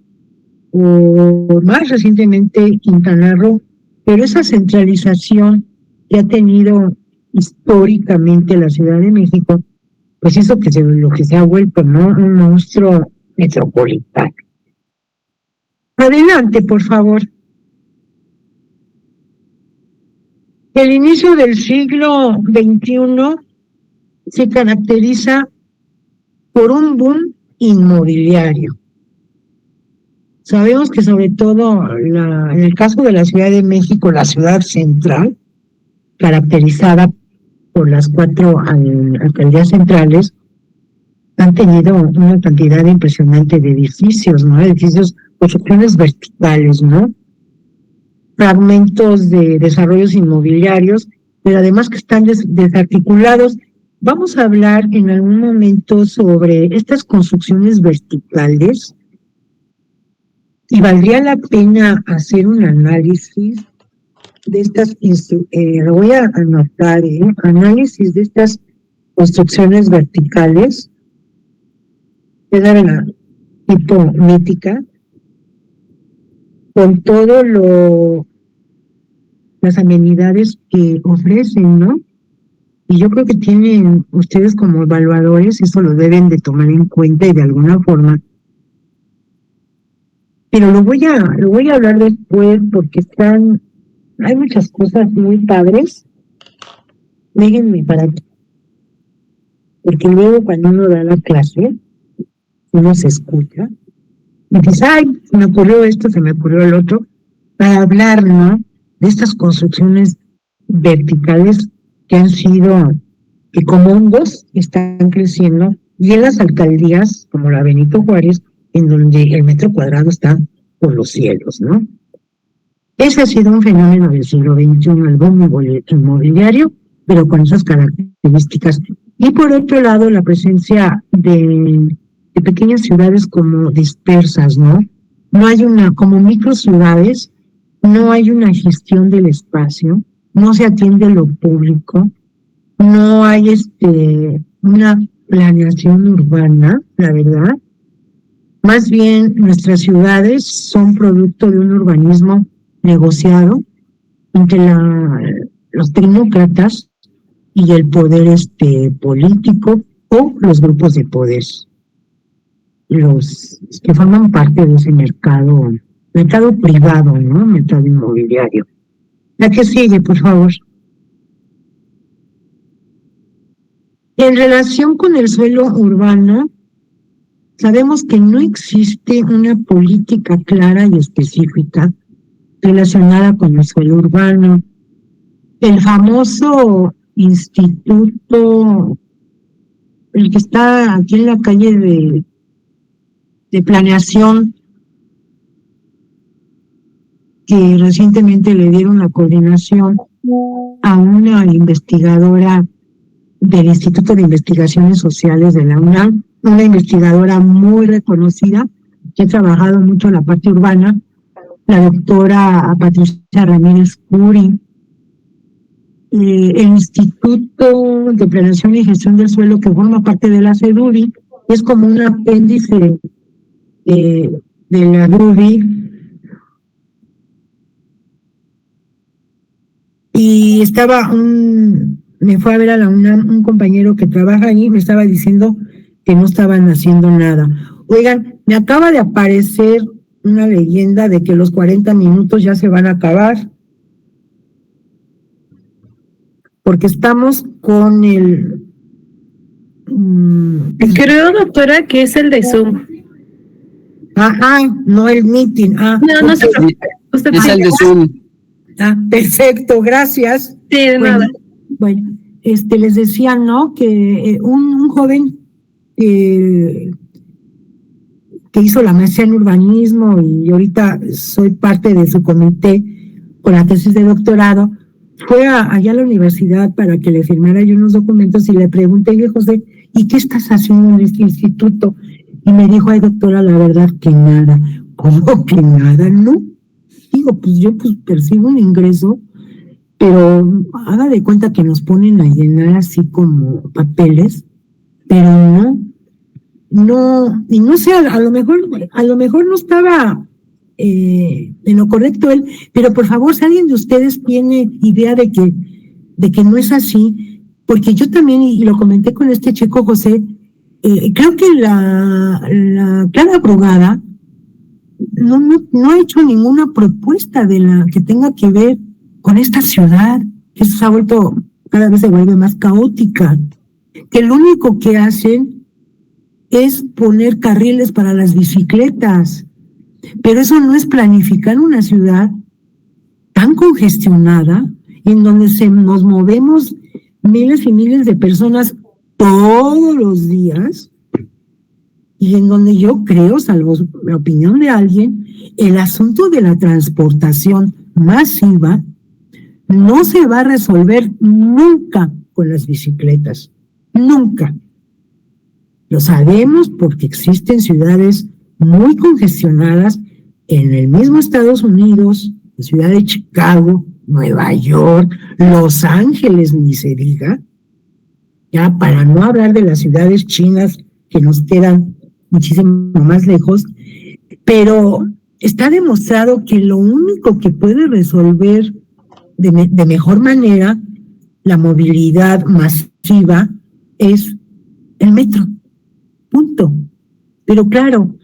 o más recientemente Quintana Roo, pero esa centralización que ha tenido históricamente la Ciudad de México, pues eso lo que se ha vuelto, ¿no? Un monstruo metropolitano. Adelante, por favor. El inicio del siglo XXI se caracteriza por un boom inmobiliario. Sabemos que sobre todo en el caso de la Ciudad de México, la ciudad central, caracterizada por las 4 alcaldías centrales, han tenido una cantidad impresionante de edificios, ¿no? Edificios, construcciones verticales, ¿no? Fragmentos de desarrollos inmobiliarios, pero además que están desarticulados. Vamos a hablar en algún momento sobre estas construcciones verticales y valdría la pena hacer un análisis de estas, lo voy a anotar, análisis de estas construcciones verticales, que es la tipo mítica, con todo las amenidades que ofrecen, ¿no? Y yo creo que tienen ustedes como evaluadores, eso lo deben de tomar en cuenta y de alguna forma. Pero lo voy a hablar después porque hay muchas cosas muy padres. Déjenme para aquí. Porque luego cuando uno da la clase, uno se escucha y dice, ay, se me ocurrió esto, se me ocurrió el otro, para hablar, ¿no? De estas construcciones verticales que han sido, que como hongos están creciendo, y en las alcaldías, como la Benito Juárez, en donde el metro cuadrado está por los cielos, ¿no? Ese ha sido un fenómeno del siglo XXI, el boom inmobiliario, pero con esas características. Y por otro lado, la presencia de pequeñas ciudades como dispersas, ¿no? No hay como microciudades, no hay una gestión del espacio, no se atiende lo público, no hay una planeación urbana, la verdad. Más bien, nuestras ciudades son producto de un urbanismo negociado entre los tecnócratas y el poder político o los grupos de poder, los que forman parte de ese mercado privado, ¿no? Mercado inmobiliario. La que sigue, por favor. En relación con el suelo urbano, sabemos que no existe una política clara y específica relacionada con el suelo urbano. El famoso instituto, el que está aquí en la calle de planeación, que recientemente le dieron la coordinación a una investigadora del Instituto de Investigaciones Sociales de la UNAM, una investigadora muy reconocida, que ha trabajado mucho en la parte urbana, la doctora Patricia Ramírez Curi. El Instituto de Planeación y Gestión del Suelo, que forma parte de la CEDURI, es como un apéndice de la DURI. Y me fue a ver a la UNAM un compañero que trabaja ahí, me estaba diciendo que no estaban haciendo nada. Oigan, me acaba de aparecer una leyenda de que los 40 minutos ya se van a acabar, porque estamos con el... Creo, doctora, que es el de Zoom. No el meeting. No se preocupe. Usted Es el de Zoom. Perfecto, gracias. Sí, de nada. Bueno, les decía, ¿no? Que un joven que hizo la maestría en urbanismo y ahorita soy parte de su comité con la tesis de doctorado, fue allá a la universidad para que le firmara yo unos documentos y le pregunté, oye, José, ¿y qué estás haciendo en este instituto? Y me dijo, ay, doctora, la verdad que nada. ¿Cómo que nada? No. Digo, pues yo percibo un ingreso, pero haga de cuenta que nos ponen a llenar así como papeles, pero no, y no sé, a lo mejor no estaba en lo correcto él, pero por favor, si alguien de ustedes tiene idea de que no es así, porque yo también, y lo comenté con este chico José, creo que la Clara Brugada no ha hecho ninguna propuesta de la que tenga que ver con esta ciudad, que eso cada vez se vuelve más caótica, que lo único que hacen es poner carriles para las bicicletas, pero eso no es planificar una ciudad tan congestionada en donde nos movemos miles y miles de personas todos los días, y en donde yo creo, salvo la opinión de alguien, el asunto de la transportación masiva no se va a resolver nunca con las bicicletas, nunca. Lo sabemos porque existen ciudades muy congestionadas en el mismo Estados Unidos, la ciudad de Chicago, Nueva York, Los Ángeles, ni se diga, ya para no hablar de las ciudades chinas que nos quedan muchísimo más lejos, pero está demostrado que lo único que puede resolver de mejor manera la movilidad masiva es el metro, punto. Pero claro,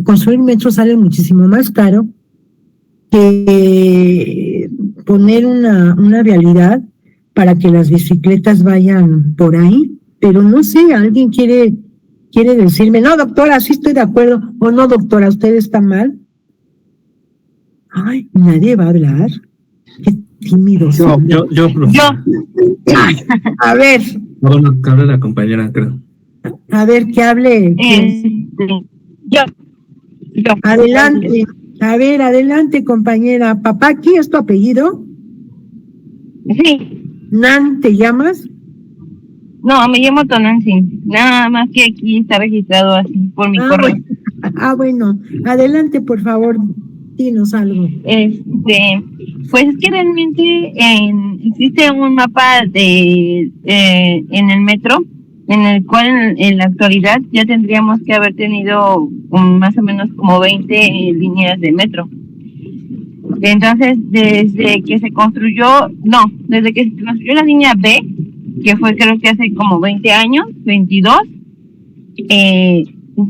construir metro sale muchísimo más caro que poner una vialidad para que las bicicletas vayan por ahí. Pero no sé, alguien quiere decirme, no, doctora, sí estoy de acuerdo, o no, doctora, usted está mal. Ay, nadie va a hablar. Qué tímido. Yo. A ver. Bueno, que hable la compañera, creo. A ver, que hable. Yo. Adelante. A ver, adelante, compañera. ¿Papaki es tu apellido? Sí. ¿Nan te llamas? No, me llamo Tonancy. Nada más que aquí está registrado así por mi correo. Bueno. Adelante, por favor. Dinos algo. Pues es que realmente existe un mapa en el metro, en el cual en la actualidad ya tendríamos que haber tenido más o menos como 20 líneas de metro. Entonces, desde que se construyó la línea B, que fue creo que hace como 20 años, 22,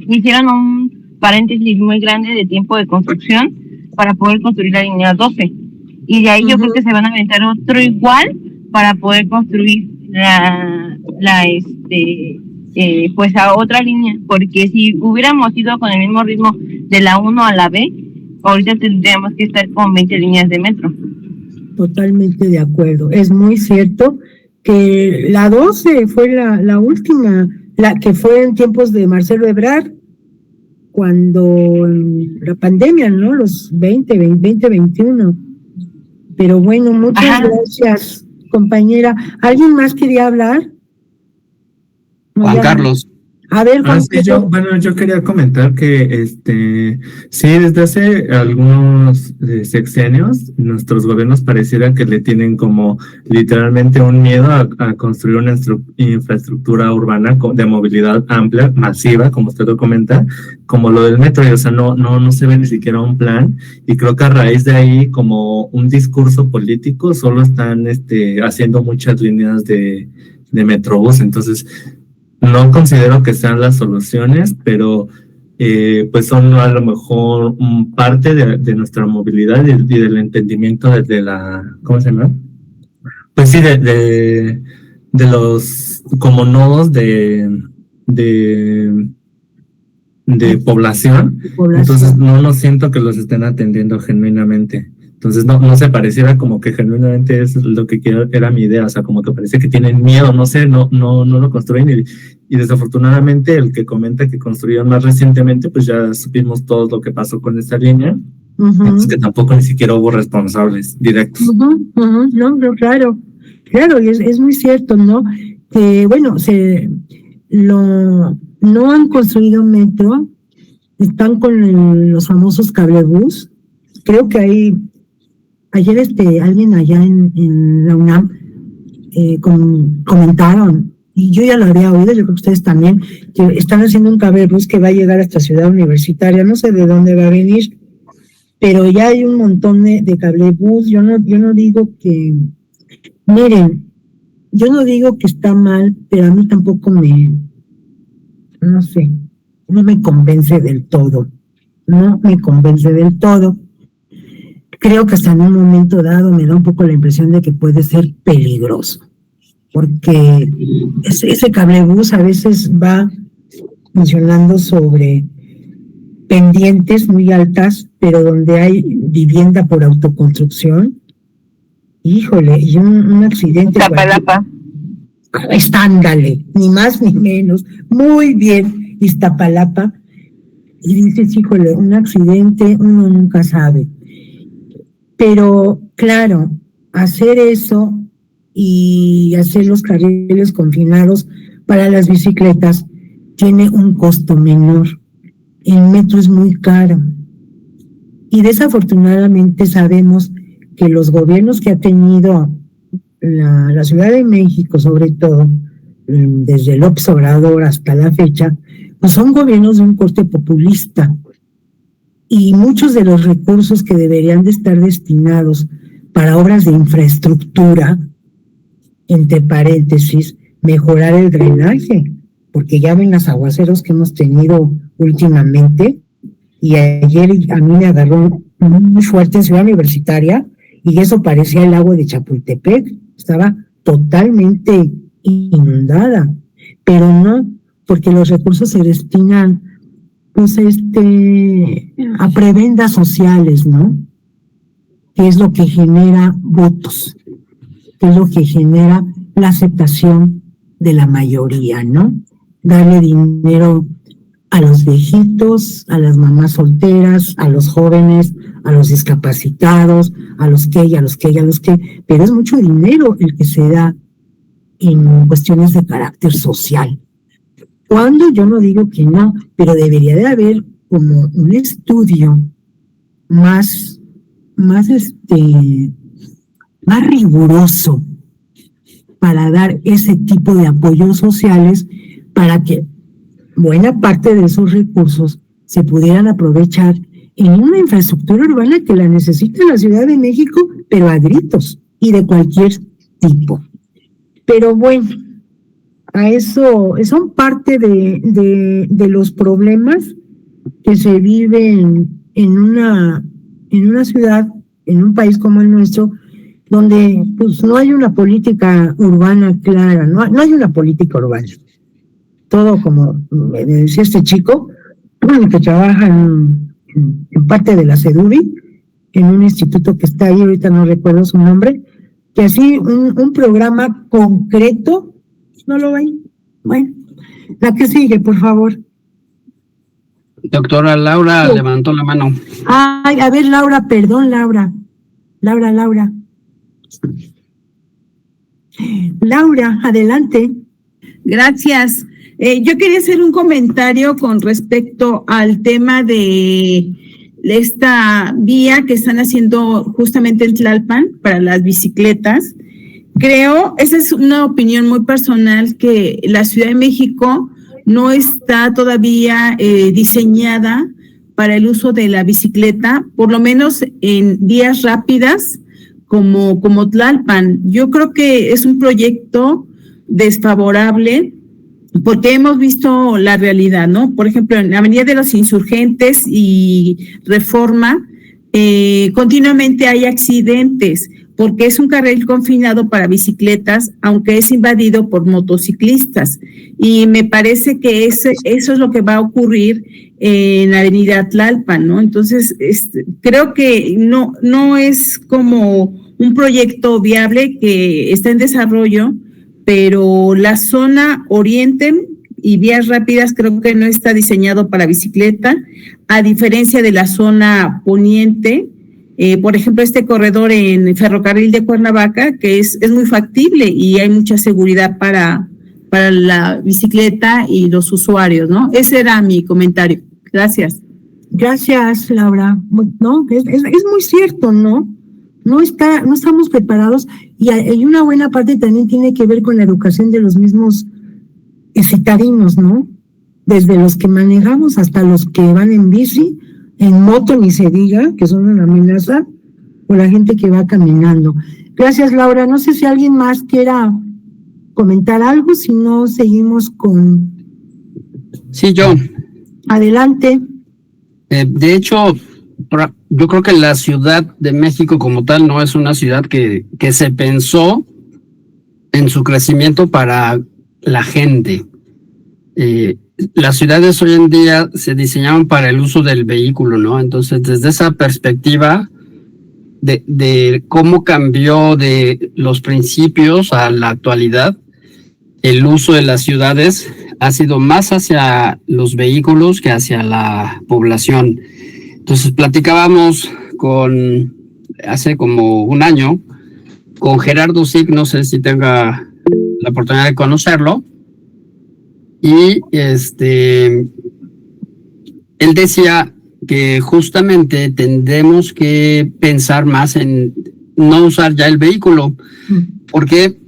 hicieron un paréntesis muy grande de tiempo de construcción para poder construir la línea 12. Y de ahí yo creo que se van a aventar otro igual para poder construir pues a otra línea, porque si hubiéramos ido con el mismo ritmo de la 1 a la B, ahorita tendríamos que estar con 20 líneas de metro. Totalmente de acuerdo. Es muy cierto que la 12 fue la última, la que fue en tiempos de Marcelo Ebrard, cuando la pandemia, ¿no? Los 2021. Pero bueno, muchas gracias, compañera. ¿Alguien más quería hablar? Juan Carlos. A ver, Juan. Sí, yo quería comentar que sí, desde hace algunos sexenios, nuestros gobiernos pareciera que le tienen como literalmente un miedo a construir una infraestructura urbana de movilidad amplia, masiva, como usted lo comenta, como lo del metro, y, o sea, no se ve ni siquiera un plan, y creo que a raíz de ahí, como un discurso político, solo están haciendo muchas líneas de Metrobús. Entonces no considero que sean las soluciones, pero pues son a lo mejor parte de nuestra movilidad y del entendimiento de la, ¿cómo se llama? Pues sí, de los como nodos de población. Entonces no siento que los estén atendiendo genuinamente. Entonces no se pareciera como que genuinamente es lo que era mi idea, o sea, como que parece que tienen miedo, no sé, no lo construyen, y desafortunadamente el que comenta que construyeron más recientemente, pues ya supimos todo lo que pasó con esta línea. Entonces que tampoco ni siquiera hubo responsables directos. No, pero claro, y es muy cierto, ¿no? Que bueno, no han construido metro, están con los famosos cablebús. Creo que ayer alguien allá en la UNAM comentaron, y yo ya lo había oído, yo creo que ustedes también, que están haciendo un cablebús que va a llegar hasta Ciudad Universitaria, no sé de dónde va a venir, pero ya hay un montón de cablebús. Yo no digo que, miren, yo no digo que está mal, pero a mí tampoco no sé, no me convence del todo, Creo que hasta en un momento dado me da un poco la impresión de que puede ser peligroso, porque ese cablebús a veces va funcionando sobre pendientes muy altas, pero donde hay vivienda por autoconstrucción. Híjole, y un accidente. Iztapalapa. Estándale, ni más ni menos. Muy bien, Iztapalapa. Y dices, híjole, un accidente, uno nunca sabe. Pero, claro, hacer eso y hacer los carriles confinados para las bicicletas tiene un costo menor. El metro es muy caro. Y desafortunadamente sabemos que los gobiernos que ha tenido la Ciudad de México, sobre todo, desde López Obrador hasta la fecha, pues son gobiernos de un corte populista. Y muchos de los recursos que deberían de estar destinados para obras de infraestructura, entre paréntesis, mejorar el drenaje, porque ya ven los aguaceros que hemos tenido últimamente, y ayer a mí me agarró muy fuerte en Ciudad Universitaria, y eso parecía el lago de Chapultepec, estaba totalmente inundada, pero no, porque los recursos se destinan pues a prebendas sociales, ¿no? Que es lo que genera votos, que es lo que genera la aceptación de la mayoría, ¿no? Darle dinero a los viejitos, a las mamás solteras, a los jóvenes, a los discapacitados, a los que, pero es mucho dinero el que se da en cuestiones de carácter social. Cuando yo no digo que no, pero debería de haber como un estudio más riguroso para dar ese tipo de apoyos sociales, para que buena parte de esos recursos se pudieran aprovechar en una infraestructura urbana que la necesita la Ciudad de México, pero a gritos y de cualquier tipo. Pero bueno, a eso son parte de los problemas que se viven en una ciudad, en un país como el nuestro, donde pues no hay una política urbana clara, no hay una política urbana. Todo, como me decía este chico, que trabaja en parte de la CEDUBI, en un instituto que está ahí, ahorita no recuerdo su nombre, que así un programa concreto no lo ven. Bueno, la que sigue, por favor. Doctora Laura levantó la mano. Ay, a ver, Laura, perdón, Laura. Laura, adelante. Gracias. Yo quería hacer un comentario con respecto al tema de esta vía que están haciendo justamente en Tlalpan para las bicicletas. Creo, esa es una opinión muy personal, que la Ciudad de México no está todavía diseñada para el uso de la bicicleta, por lo menos en vías rápidas como Tlalpan. Yo creo que es un proyecto desfavorable porque hemos visto la realidad, ¿no? Por ejemplo, en la Avenida de los Insurgentes y Reforma, continuamente hay accidentes porque es un carril confinado para bicicletas, aunque es invadido por motociclistas. Y me parece que eso es lo que va a ocurrir en la Avenida Tlalpan, ¿no? Entonces, creo que no es como un proyecto viable que está en desarrollo, pero la zona oriente y vías rápidas creo que no está diseñado para bicicleta, a diferencia de la zona poniente. Por ejemplo, este corredor en Ferrocarril de Cuernavaca, que es muy factible y hay mucha seguridad para la bicicleta y los usuarios, ¿no? Ese era mi comentario. Gracias. Gracias, Laura. No, es muy cierto, ¿no? No estamos preparados, y hay una buena parte también tiene que ver con la educación de los mismos citadinos, ¿no? Desde los que manejamos hasta los que van en bici, en moto ni se diga, que son una amenaza, o la gente que va caminando. Gracias, Laura. No sé si alguien más quiera comentar algo, si no seguimos con... Sí, yo. Adelante. De hecho, yo creo que la Ciudad de México como tal no es una ciudad que se pensó en su crecimiento para la gente. Las ciudades hoy en día se diseñaron para el uso del vehículo, ¿no? Entonces, desde esa perspectiva de cómo cambió de los principios a la actualidad, el uso de las ciudades ha sido más hacia los vehículos que hacia la población. Entonces, platicábamos hace como un año con Gerardo Sig, no sé si tenga la oportunidad de conocerlo, y él decía que justamente tendremos que pensar más en no usar ya el vehículo, porque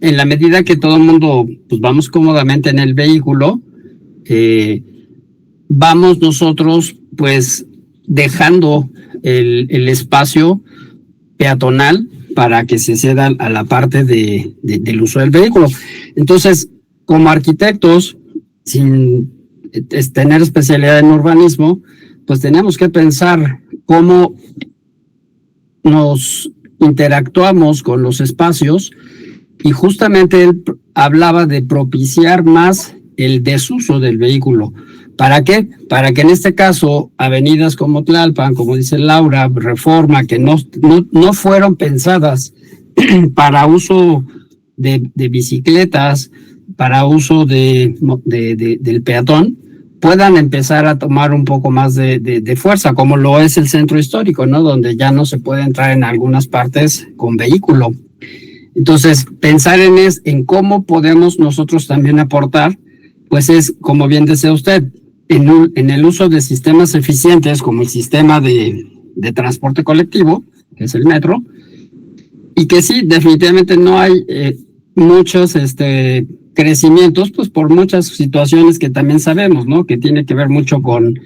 en la medida que todo el mundo pues vamos cómodamente en el vehículo, vamos nosotros pues dejando el espacio peatonal para que se ceda a la parte del uso del vehículo. Entonces, como arquitectos, sin tener especialidad en urbanismo, pues tenemos que pensar cómo nos interactuamos con los espacios, y justamente él hablaba de propiciar más el desuso del vehículo. ¿Para qué? Para que en este caso avenidas como Tlalpan, como dice Laura, Reforma, que no fueron pensadas para uso de bicicletas, para uso del peatón, puedan empezar a tomar un poco más de fuerza, como lo es el centro histórico, ¿no? Donde ya no se puede entrar en algunas partes con vehículo. Entonces, pensar en cómo podemos nosotros también aportar, pues es, como bien decía usted, en el uso de sistemas eficientes como el sistema de transporte colectivo, que es el metro, y que sí, definitivamente no hay muchos crecimientos, pues por muchas situaciones que también sabemos, ¿no? Que tiene que ver mucho con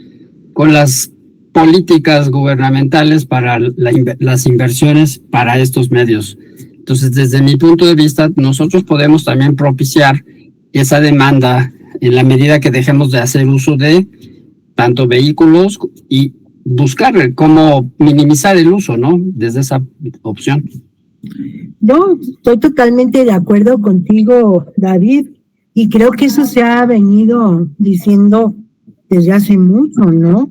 las políticas gubernamentales para las inversiones para estos medios. Entonces, desde mi punto de vista, nosotros podemos también propiciar esa demanda en la medida que dejemos de hacer uso de tanto vehículos y buscar cómo minimizar el uso, ¿no? Desde esa opción. Yo estoy totalmente de acuerdo contigo, David, y creo que eso se ha venido diciendo desde hace mucho, ¿no?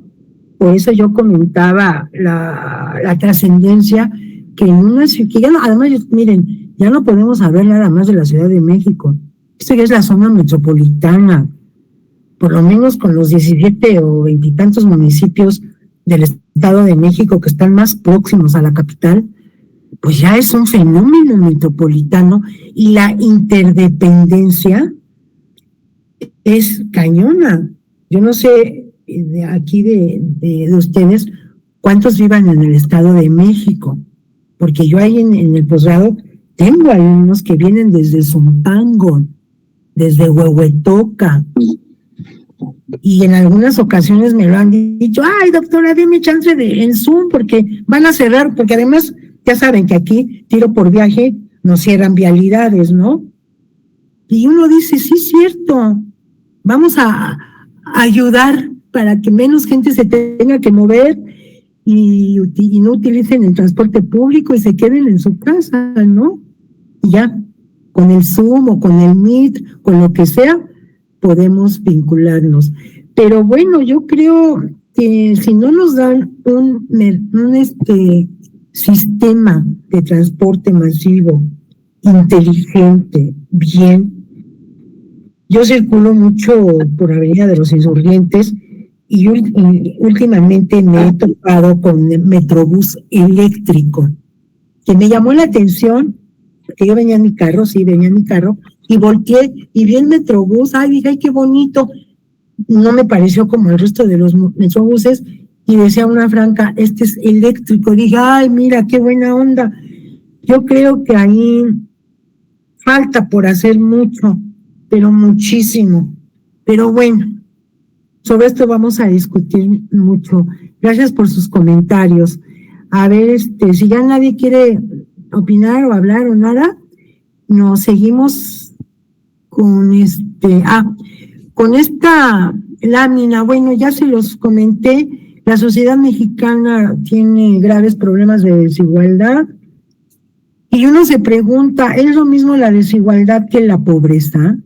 Por eso yo comentaba la trascendencia que en una ciudad, que ya no, además, miren, ya no podemos hablar nada más de la Ciudad de México. Esto ya es la zona metropolitana, por lo menos con los 17 o 20 y tantos municipios del Estado de México que están más próximos a la capital, pues ya es un fenómeno metropolitano y la interdependencia es cañona. Yo no sé de aquí de ustedes cuántos vivan en el Estado de México, porque yo ahí en el posgrado tengo alumnos que vienen desde Zumpango, desde Huehuetoca, y en algunas ocasiones me lo han dicho, ay doctora, deme chance en Zoom porque van a cerrar, porque además ya saben que aquí, tiro por viaje, nos cierran vialidades, ¿no? Y uno dice, sí, es cierto, vamos a ayudar para que menos gente se tenga que mover y no utilicen el transporte público y se queden en su casa, ¿no? Y ya, con el Zoom o con el Meet, con lo que sea, podemos vincularnos. Pero bueno, yo creo que si no nos dan un sistema de transporte masivo, inteligente, bien. Yo circulo mucho por Avenida de los Insurgentes y últimamente me he topado con el Metrobús eléctrico, que me llamó la atención, porque yo venía en mi carro, y volteé y vi el Metrobús, ay, dije, ay, qué bonito. No me pareció como el resto de los Metrobuses, y decía una franca, este es eléctrico. Dije, ay, mira, qué buena onda. Yo creo que ahí falta por hacer mucho, pero muchísimo. Pero bueno, sobre esto vamos a discutir mucho. Gracias por sus comentarios. A ver, si ya nadie quiere opinar o hablar o nada, nos seguimos con con esta lámina. Bueno, ya se los comenté, la sociedad mexicana tiene graves problemas de desigualdad y uno se pregunta, ¿es lo mismo la desigualdad que la pobreza?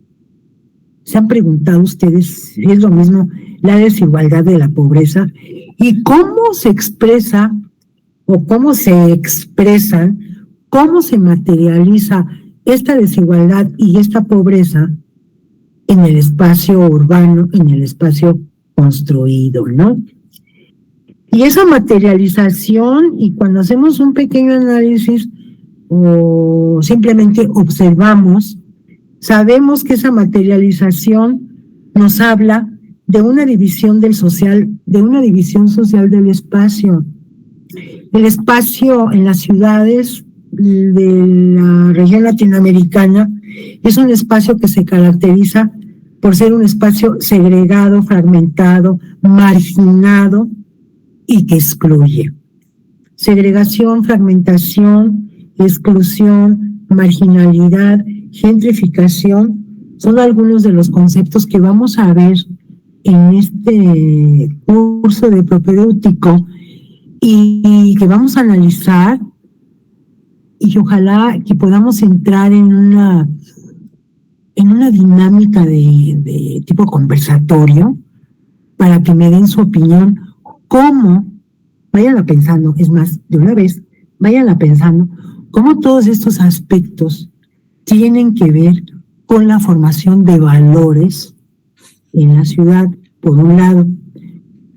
¿Se han preguntado ustedes si es lo mismo la desigualdad de la pobreza? ¿Y cómo se expresa o cómo se expresan, cómo se materializa esta desigualdad y esta pobreza en el espacio urbano, en el espacio construido, ¿no? Y esa materialización, y cuando hacemos un pequeño análisis o simplemente observamos, sabemos que esa materialización nos habla de una división del social, de una división social del espacio. El espacio en las ciudades de la región latinoamericana es un espacio que se caracteriza por ser un espacio segregado, fragmentado, marginado y que excluye. Segregación, fragmentación, exclusión, marginalidad, gentrificación son algunos de los conceptos que vamos a ver en este curso de propedéutico y que vamos a analizar, y ojalá que podamos entrar en una dinámica de tipo conversatorio para que me den su opinión. ¿Cómo? Váyanla pensando, es más, de una vez, váyanla pensando, cómo todos estos aspectos tienen que ver con la formación de valores en la ciudad, por un lado,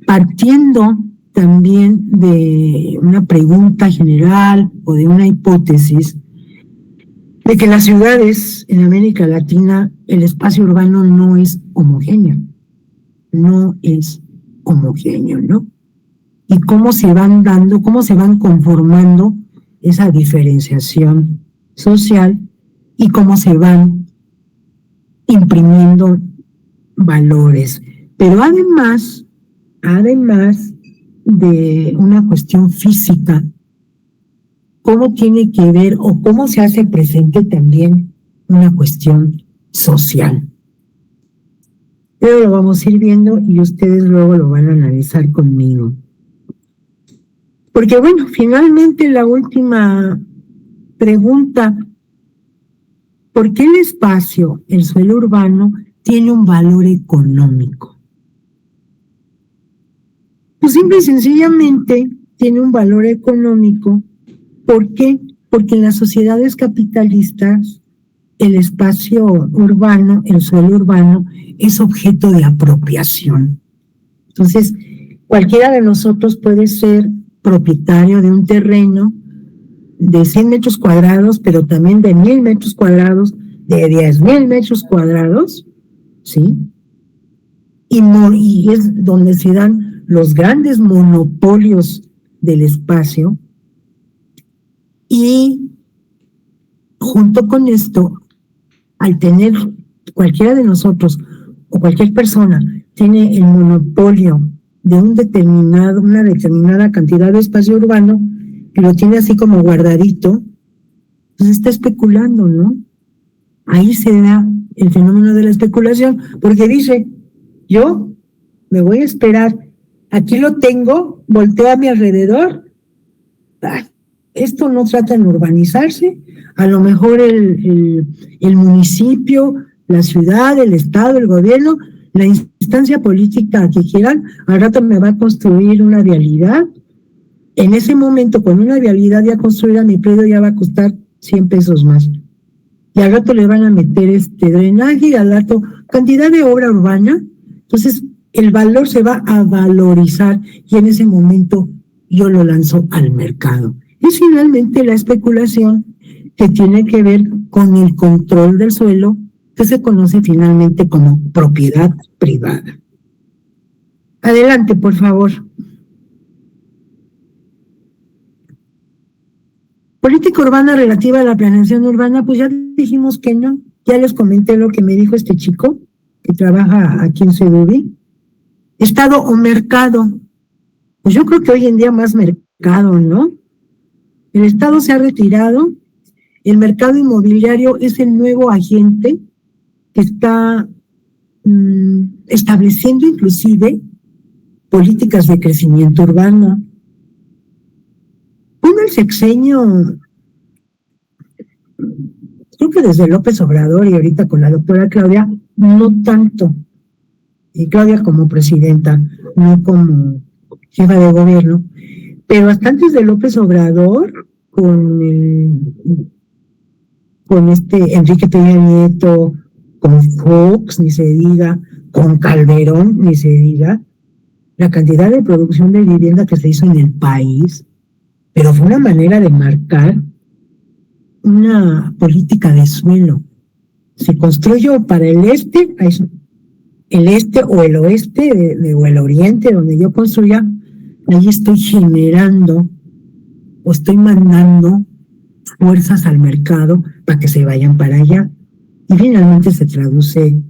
partiendo también de una pregunta general o de una hipótesis de que las ciudades en América Latina, el espacio urbano no es homogéneo, ¿no? Y cómo se van dando, cómo se van conformando esa diferenciación social y cómo se van imprimiendo valores. Pero además, de una cuestión física, cómo tiene que ver o cómo se hace presente también una cuestión social. Pero lo vamos a ir viendo y ustedes luego lo van a analizar conmigo. Porque bueno, finalmente la última pregunta, ¿por qué el espacio, el suelo urbano, tiene un valor económico? Pues simple y sencillamente tiene un valor económico. ¿Por qué? Porque en las sociedades capitalistas el espacio urbano, el suelo urbano, es objeto de apropiación. Entonces, cualquiera de nosotros puede ser propietario de un terreno de 100 metros cuadrados, pero también de 1000 metros cuadrados, de 10,000 metros cuadrados, ¿sí? Y es donde se dan los grandes monopolios del espacio. Y junto con esto, al tener cualquiera de nosotros o cualquier persona tiene el monopolio de una determinada cantidad de espacio urbano y lo tiene así como guardadito, pues está especulando, ¿no? Ahí se da el fenómeno de la especulación, porque dice, yo me voy a esperar, aquí lo tengo, volteo a mi alrededor, esto no trata de urbanizarse, a lo mejor el municipio, la ciudad, el estado, el gobierno, la instancia política que quieran, al rato me va a construir una vialidad. En ese momento, con una vialidad ya construida, mi predio ya va a costar 100 pesos más. Y al rato le van a meter drenaje y al rato cantidad de obra urbana. Entonces, el valor se va a valorizar y en ese momento yo lo lanzo al mercado. Es finalmente la especulación que tiene que ver con el control del suelo, que se conoce finalmente como propiedad privada. Adelante, por favor. Política urbana relativa a la planeación urbana, pues ya dijimos que no. Ya les comenté lo que me dijo este chico que trabaja aquí en Sedubi. Estado o mercado. Pues yo creo que hoy en día más mercado, ¿no? El Estado se ha retirado, el mercado inmobiliario es el nuevo agente que está estableciendo inclusive políticas de crecimiento urbano. Con el sexenio, creo que desde López Obrador y ahorita con la doctora Claudia, no tanto. Y Claudia como presidenta, no como jefa de gobierno, pero hasta antes de López Obrador, con Enrique Peña Nieto, con Fox, ni se diga, con Calderón, ni se diga, la cantidad de producción de vivienda que se hizo en el país, pero fue una manera de marcar una política de suelo. Se construyó para el este o el oeste, o el oriente, donde yo construya, ahí estoy generando o estoy mandando fuerzas al mercado para que se vayan para allá. Y finalmente se traduce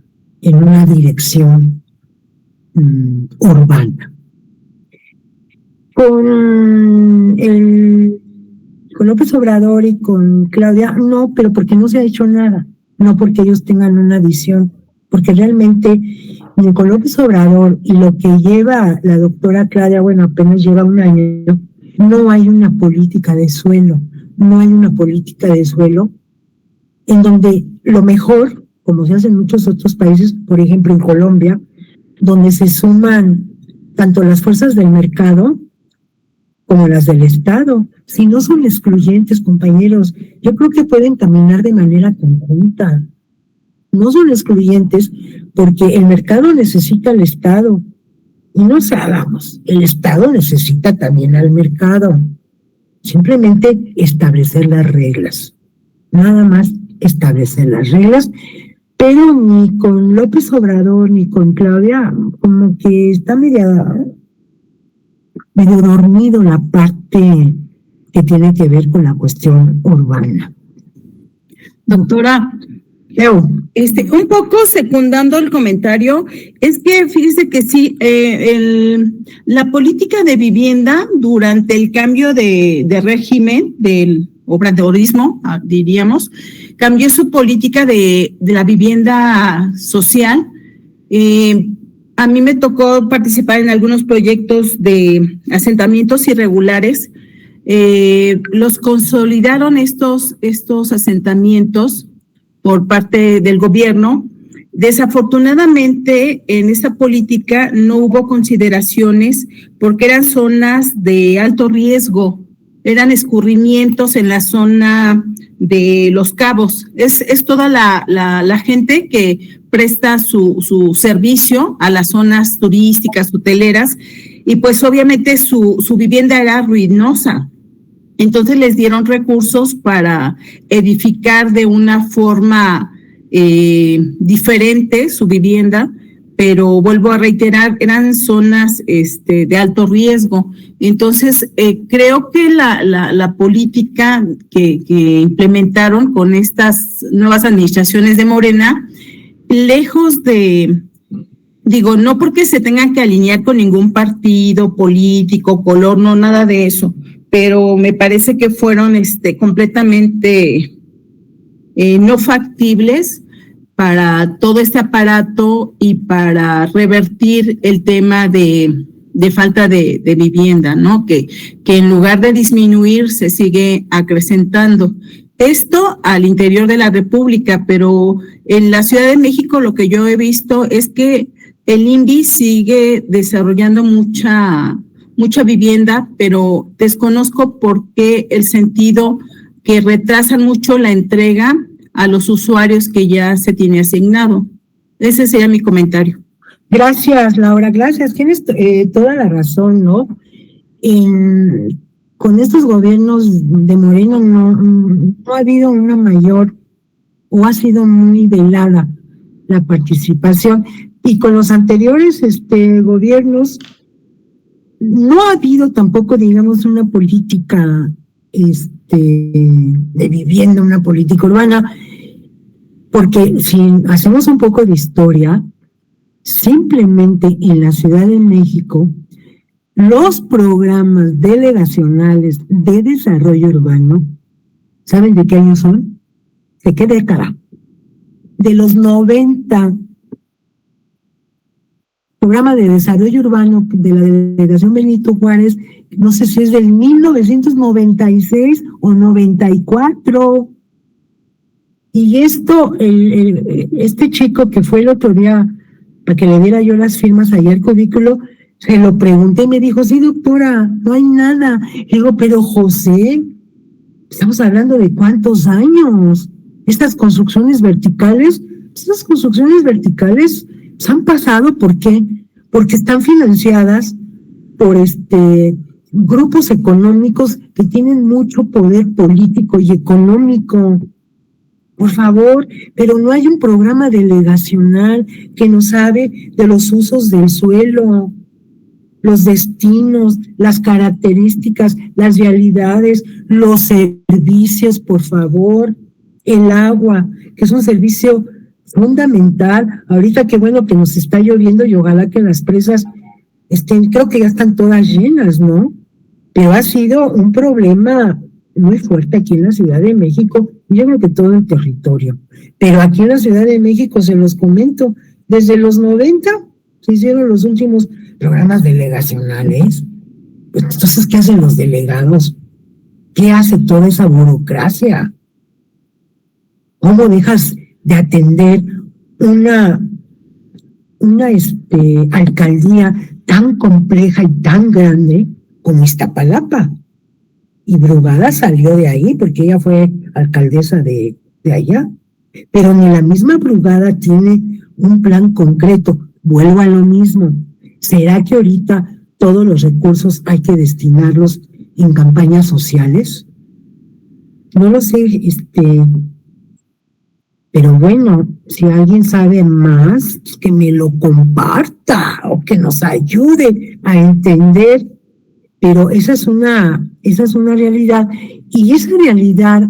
en una dirección urbana. Con López Obrador y con Claudia, no, pero porque no se ha hecho nada, no porque ellos tengan una visión, porque realmente con López Obrador y lo que lleva la doctora Claudia, bueno, apenas lleva un año, no hay una política de suelo, en donde lo mejor, como se hace en muchos otros países, por ejemplo en Colombia, donde se suman tanto las fuerzas del mercado como las del Estado. Si no son excluyentes, compañeros, yo creo que pueden caminar de manera conjunta. No son excluyentes porque el mercado necesita al Estado. Y no se hagamos, el Estado necesita también al mercado. Simplemente establecer las reglas. Nada más establecer las reglas, pero ni con López Obrador ni con Claudia, como que está medio dormido la parte que tiene que ver con la cuestión urbana. Doctora, Un poco secundando el comentario, es que fíjese que sí, la política de vivienda durante el cambio de régimen del obradorismo, diríamos, cambió su política de la vivienda social. A mí me tocó participar en algunos proyectos de asentamientos irregulares. Los consolidaron estos asentamientos por parte del gobierno. Desafortunadamente, en esta política no hubo consideraciones porque eran zonas de alto riesgo, eran escurrimientos en la zona de Los Cabos. Es toda la gente que presta su servicio a las zonas turísticas, hoteleras, y pues obviamente su vivienda era ruinosa. Entonces les dieron recursos para edificar de una forma diferente su vivienda, pero vuelvo a reiterar, eran zonas de alto riesgo. Entonces, creo que la política que implementaron con estas nuevas administraciones de Morena, lejos de, digo, no porque se tengan que alinear con ningún partido político, color, no, nada de eso, pero me parece que fueron completamente no factibles para todo este aparato y para revertir el tema de falta de vivienda, ¿no? Que en lugar de disminuir se sigue acrecentando. Esto al interior de la República, pero en la Ciudad de México lo que yo he visto es que el INVI sigue desarrollando mucha vivienda, pero desconozco por qué el sentido que retrasan mucho la entrega a los usuarios que ya se tiene asignado. Ese sería mi comentario. Gracias, Laura, gracias. Tienes toda la razón, ¿no? Con estos gobiernos de Moreno no ha habido una mayor, o ha sido muy velada la participación, y con los anteriores gobiernos no ha habido tampoco, digamos, una política de vivienda, una política urbana, porque si hacemos un poco de historia, simplemente en la Ciudad de México, los programas delegacionales de desarrollo urbano, ¿saben de qué año son? ¿De qué década? De los 90. Programa de desarrollo urbano de la delegación Benito Juárez, no sé si es del 1996 o 94. Y esto, este chico que fue el otro día para que le diera yo las firmas allá al cubículo, se lo pregunté y me dijo, sí, doctora, no hay nada. Y digo, pero José, estamos hablando de cuántos años. Estas construcciones verticales han pasado, ¿por qué? Porque están financiadas por grupos económicos que tienen mucho poder político y económico. Por favor, pero no hay un programa delegacional que nos hable de los usos del suelo, los destinos, las características, las realidades, los servicios, por favor, el agua, que es un servicio fundamental. Ahorita qué bueno que nos está lloviendo y ojalá que las presas creo que ya están todas llenas, ¿no? Pero ha sido un problema muy fuerte aquí en la Ciudad de México, yo creo que todo el territorio. Pero aquí en la Ciudad de México, se los comento, desde los 90 se hicieron los últimos programas delegacionales. Pues entonces, ¿qué hacen los delegados? ¿Qué hace toda esa burocracia? ¿Cómo dejas de atender una alcaldía tan compleja y tan grande como Iztapalapa? Y Brugada salió de ahí porque ella fue alcaldesa de allá. Pero ni la misma Brugada tiene un plan concreto. Vuelvo a lo mismo. ¿Será que ahorita todos los recursos hay que destinarlos en campañas sociales? No lo sé, pero bueno, si alguien sabe más, que me lo comparta o que nos ayude a entender. Pero esa es una realidad. Y esa realidad,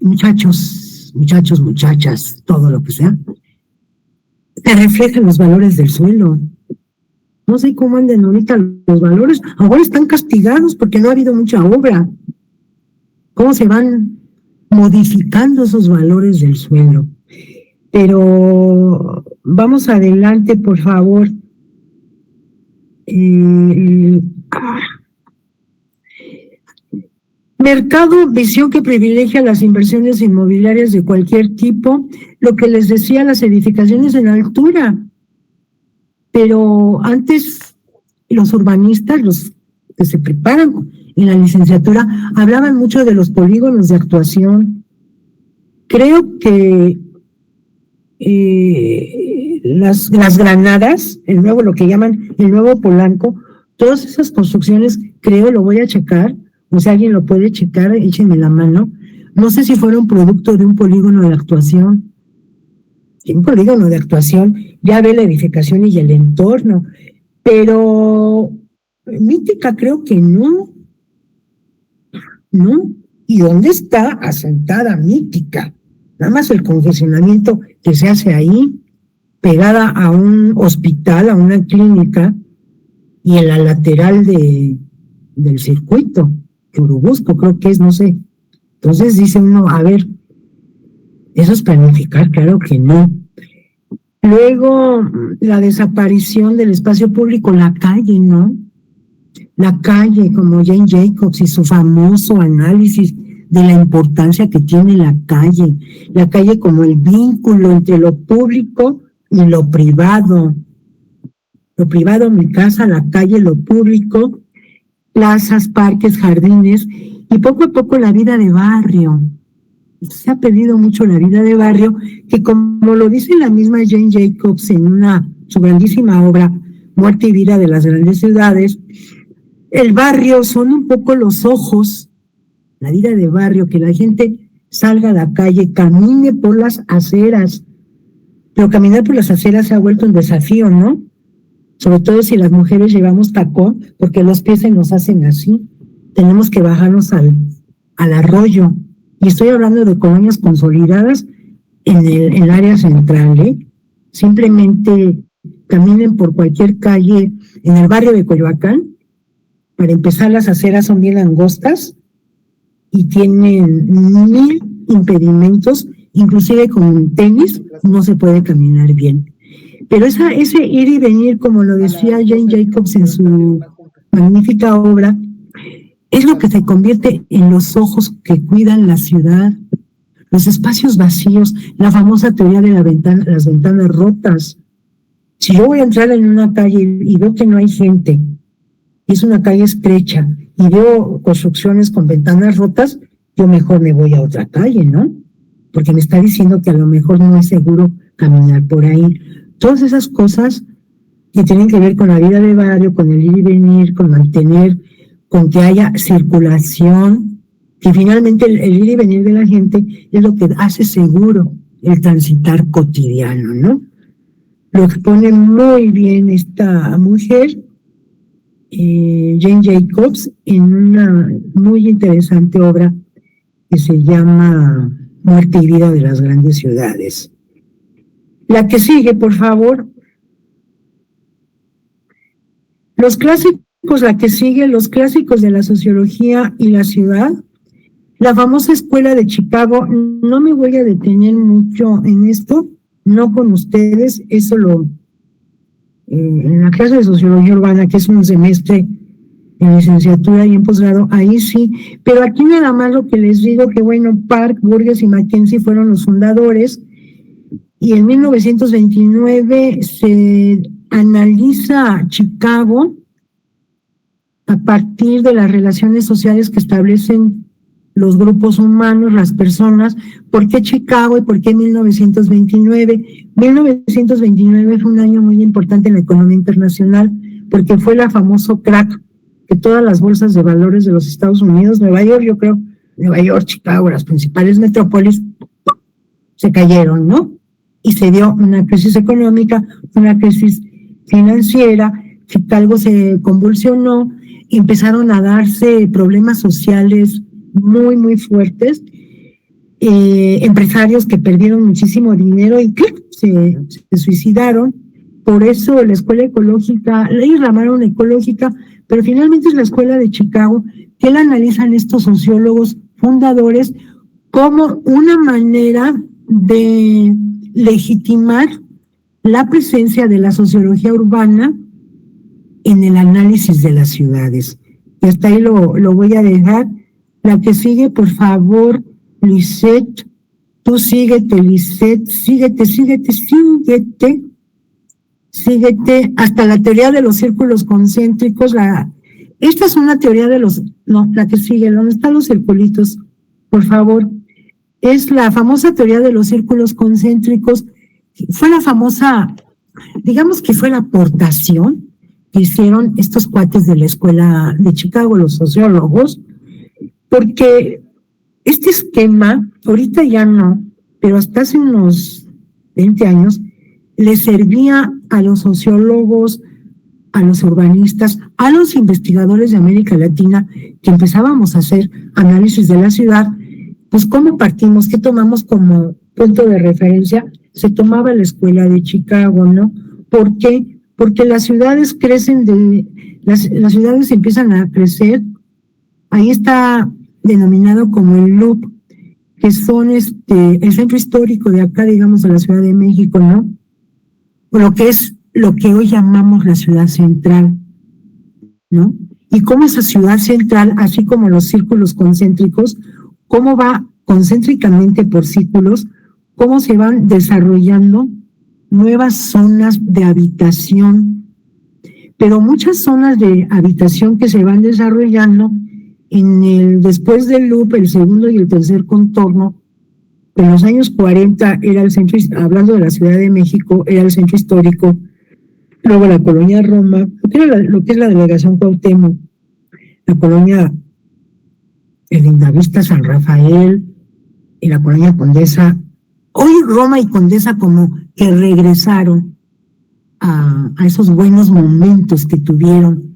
muchachos, jóvenes, muchachos, muchachas, todo lo que sea, se reflejan los valores del suelo. No sé cómo anden ahorita los valores, ahora están castigados porque no ha habido mucha obra. ¿Cómo se van modificando esos valores del suelo? Pero vamos adelante, por favor. Mercado, visión que privilegia las inversiones inmobiliarias de cualquier tipo, lo que les decía, las edificaciones en altura. Pero antes los urbanistas, los que se preparan en la licenciatura, hablaban mucho de los polígonos de actuación. Creo que las Granadas, lo que llaman el nuevo Polanco, todas esas construcciones, creo, lo voy a checar, o sea, alguien lo puede checar, échenme la mano. No sé si fueron producto de un polígono de actuación. Un polígono de actuación ya ve la edificación y el entorno, pero Mítica creo que no. ¿No? ¿Y dónde está asentada Mítica? Nada más el congestionamiento que se hace ahí, pegada a un hospital, a una clínica, y en la lateral del circuito, Churubusco creo que es, no sé. Entonces dice uno, a ver, ¿eso es planificar? Claro que no. Luego, la desaparición del espacio público, la calle, ¿no? La calle, como Jane Jacobs y su famoso análisis de la importancia que tiene la calle como el vínculo entre lo público y lo privado. Lo privado, mi casa, la calle, lo público, plazas, parques, jardines, y poco a poco la vida de barrio. Se ha perdido mucho la vida de barrio, que como lo dice la misma Jane Jacobs en su grandísima obra, Muerte y Vida de las Grandes Ciudades, el barrio son un poco los ojos, la vida de barrio, que la gente salga a la calle, camine por las aceras, pero caminar por las aceras se ha vuelto un desafío, ¿no? Sobre todo si las mujeres llevamos tacón, porque los pies se nos hacen así, tenemos que bajarnos al arroyo. Y estoy hablando de colonias consolidadas en el área central, ¿eh? Simplemente caminen por cualquier calle en el barrio de Coyoacán. Para empezar, las aceras son bien angostas y tienen 1000 impedimentos, inclusive con tenis no se puede caminar bien. Pero ese ir y venir, como lo decía Jane Jacobs en su magnífica obra, es lo que se convierte en los ojos que cuidan la ciudad, los espacios vacíos, la famosa teoría de las ventanas rotas. Si yo voy a entrar en una calle y veo que no hay gente, y es una calle estrecha, y veo construcciones con ventanas rotas, yo mejor me voy a otra calle, ¿no? Porque me está diciendo que a lo mejor no es seguro caminar por ahí. Todas esas cosas que tienen que ver con la vida de barrio, con el ir y venir, con mantener, con que haya circulación, que finalmente el ir y venir de la gente es lo que hace seguro el transitar cotidiano, ¿no? Lo expone muy bien esta mujer, Jane Jacobs, en una muy interesante obra que se llama Muerte y Vida de las Grandes Ciudades. La que sigue, por favor. Los clásicos, los clásicos de la sociología y la ciudad. La famosa escuela de Chicago. No me voy a detener mucho en esto, no con ustedes, eso en la clase de sociología urbana, que es un semestre en licenciatura y en posgrado, ahí sí, pero aquí nada más lo que les digo, que bueno, Park, Burgess y Mackenzie fueron los fundadores, y en 1929 se analiza Chicago a partir de las relaciones sociales que establecen los grupos humanos, las personas. ¿Por qué Chicago y por qué 1929? 1929 fue un año muy importante en la economía internacional porque fue el famoso crack que todas las bolsas de valores de los Estados Unidos, Nueva York, yo creo, Nueva York, Chicago, las principales metrópolis, se cayeron, ¿no? Y se dio una crisis económica, una crisis financiera, Chicago se convulsionó, empezaron a darse problemas sociales muy, muy fuertes, empresarios que perdieron muchísimo dinero y que se suicidaron. Por eso la escuela ecológica, ellos la llamaron ecológica, pero finalmente es la escuela de Chicago, que la analizan estos sociólogos fundadores como una manera de legitimar la presencia de la sociología urbana en el análisis de las ciudades. Y hasta ahí lo voy a dejar. La que sigue, por favor, Lisette. Tú síguete, Lisette. Síguete hasta la teoría de los círculos concéntricos. Esta es una teoría de la que sigue, ¿dónde están los circulitos? Por favor. Es la famosa teoría de los círculos concéntricos. Fue la famosa, digamos que fue la aportación que hicieron estos cuates de la escuela de Chicago, los sociólogos, porque este esquema, ahorita ya no, pero hasta hace unos 20 años, le servía a los sociólogos, a los urbanistas, a los investigadores de América Latina, que empezábamos a hacer análisis de la ciudad, pues cómo partimos, qué tomamos como punto de referencia. Se tomaba la escuela de Chicago, ¿no? ¿Por qué? Porque las ciudades crecen, las ciudades empiezan a crecer. Ahí está denominado como el loop, que son el centro histórico de acá, digamos, de la Ciudad de México, ¿no? Lo que es lo que hoy llamamos la ciudad central, ¿no? Y cómo esa ciudad central, así como los círculos concéntricos, cómo va concéntricamente por círculos, cómo se van desarrollando nuevas zonas de habitación, pero muchas zonas de habitación que se van desarrollando después del loop, el segundo y el tercer contorno. En los años 40 era el centro, hablando de la Ciudad de México, era el centro histórico, luego la colonia Roma, lo que es la delegación Cuauhtémoc, la colonia el Lindavista San Rafael y la colonia Condesa. Hoy Roma y Condesa como que regresaron a esos buenos momentos que tuvieron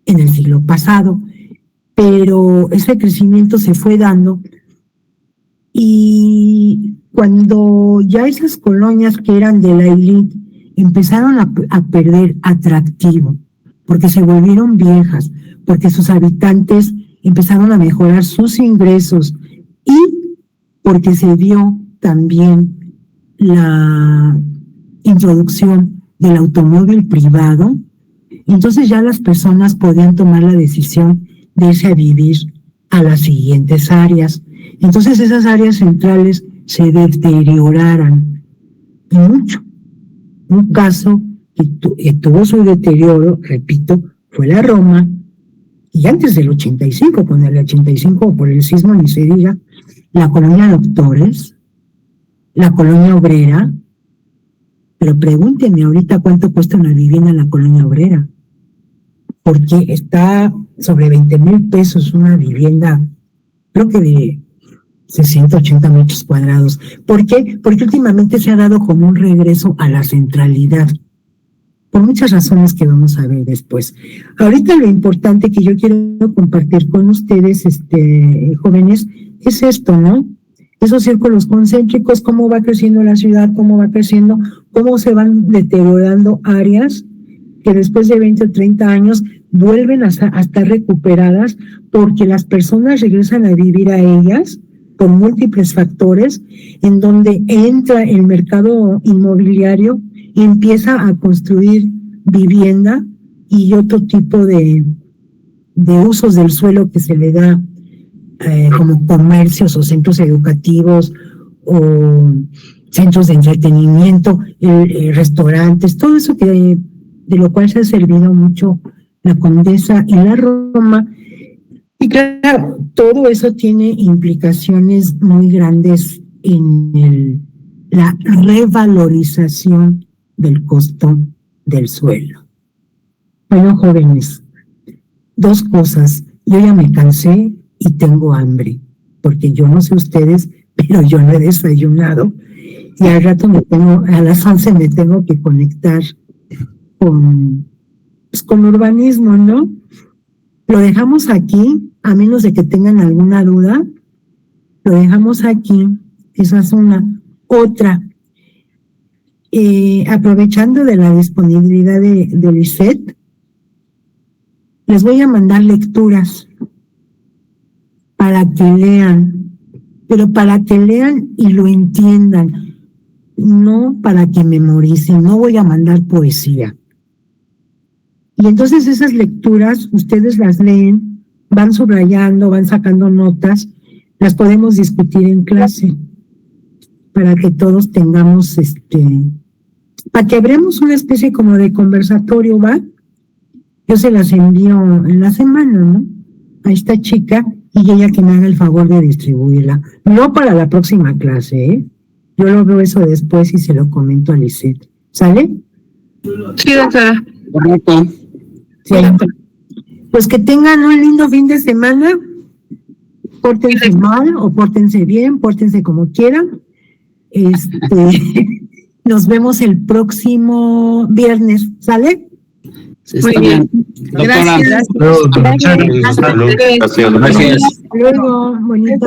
en el siglo pasado, pero ese crecimiento se fue dando y cuando ya esas colonias que eran de la élite empezaron a perder atractivo, porque se volvieron viejas, porque sus habitantes empezaron a mejorar sus ingresos y porque se dio también la introducción del automóvil privado, entonces ya las personas podían tomar la decisión de irse a vivir a las siguientes áreas. Entonces esas áreas centrales se deterioraran mucho. Un caso que tuvo su deterioro, repito, fue la Roma, y antes del 85, con el 85 por el sismo ni se diga, la colonia Doctores, la colonia Obrera, pero pregúntenme ahorita cuánto cuesta una vivienda en la colonia Obrera, porque está sobre 20,000 pesos una vivienda, creo que de 60, 80 metros cuadrados. ¿Por qué? Porque últimamente se ha dado como un regreso a la centralidad, por muchas razones que vamos a ver después. Ahorita lo importante que yo quiero compartir con ustedes, jóvenes, es esto, ¿no? Esos círculos concéntricos, cómo va creciendo la ciudad, cómo va creciendo, cómo se van deteriorando áreas que después de 20 o 30 años vuelven a estar recuperadas porque las personas regresan a vivir a ellas por múltiples factores, en donde entra el mercado inmobiliario y empieza a construir vivienda y otro tipo de usos del suelo que se le da como comercios o centros educativos o centros de entretenimiento, restaurantes, todo eso de lo cual se ha servido mucho la Condesa y la Roma. Y claro, todo eso tiene implicaciones muy grandes en la revalorización del costo del suelo. Bueno, jóvenes, dos cosas. Yo ya me cansé y tengo hambre, porque yo no sé ustedes, pero yo no he desayunado y al rato a las 11 me tengo que conectar con urbanismo, ¿no? Lo dejamos aquí, a menos de que tengan alguna duda. Lo dejamos aquí. Esa es una. Otra. Aprovechando de la disponibilidad de Lisette, les voy a mandar lecturas para que lean, pero para que lean y lo entiendan, no para que memoricen. No voy a mandar poesía. Y entonces esas lecturas ustedes las leen, van subrayando, van sacando notas, las podemos discutir en clase para que todos tengamos para que abramos una especie como de conversatorio, ¿va? Yo se las envío en la semana, ¿no? A esta chica y ella que me haga el favor de distribuirla. No para la próxima clase, ¿eh? Yo lo veo eso después y se lo comento a Lisette. ¿Sale? Sí, doctora. Correcto. Sí. Pues que tengan un lindo fin de semana. Pórtense mal o pórtense bien, pórtense como quieran. Nos vemos el próximo viernes, ¿sale? Sí, está bien. Doctora. Gracias. Muchas gracias. Gracias. Hasta luego, bonito.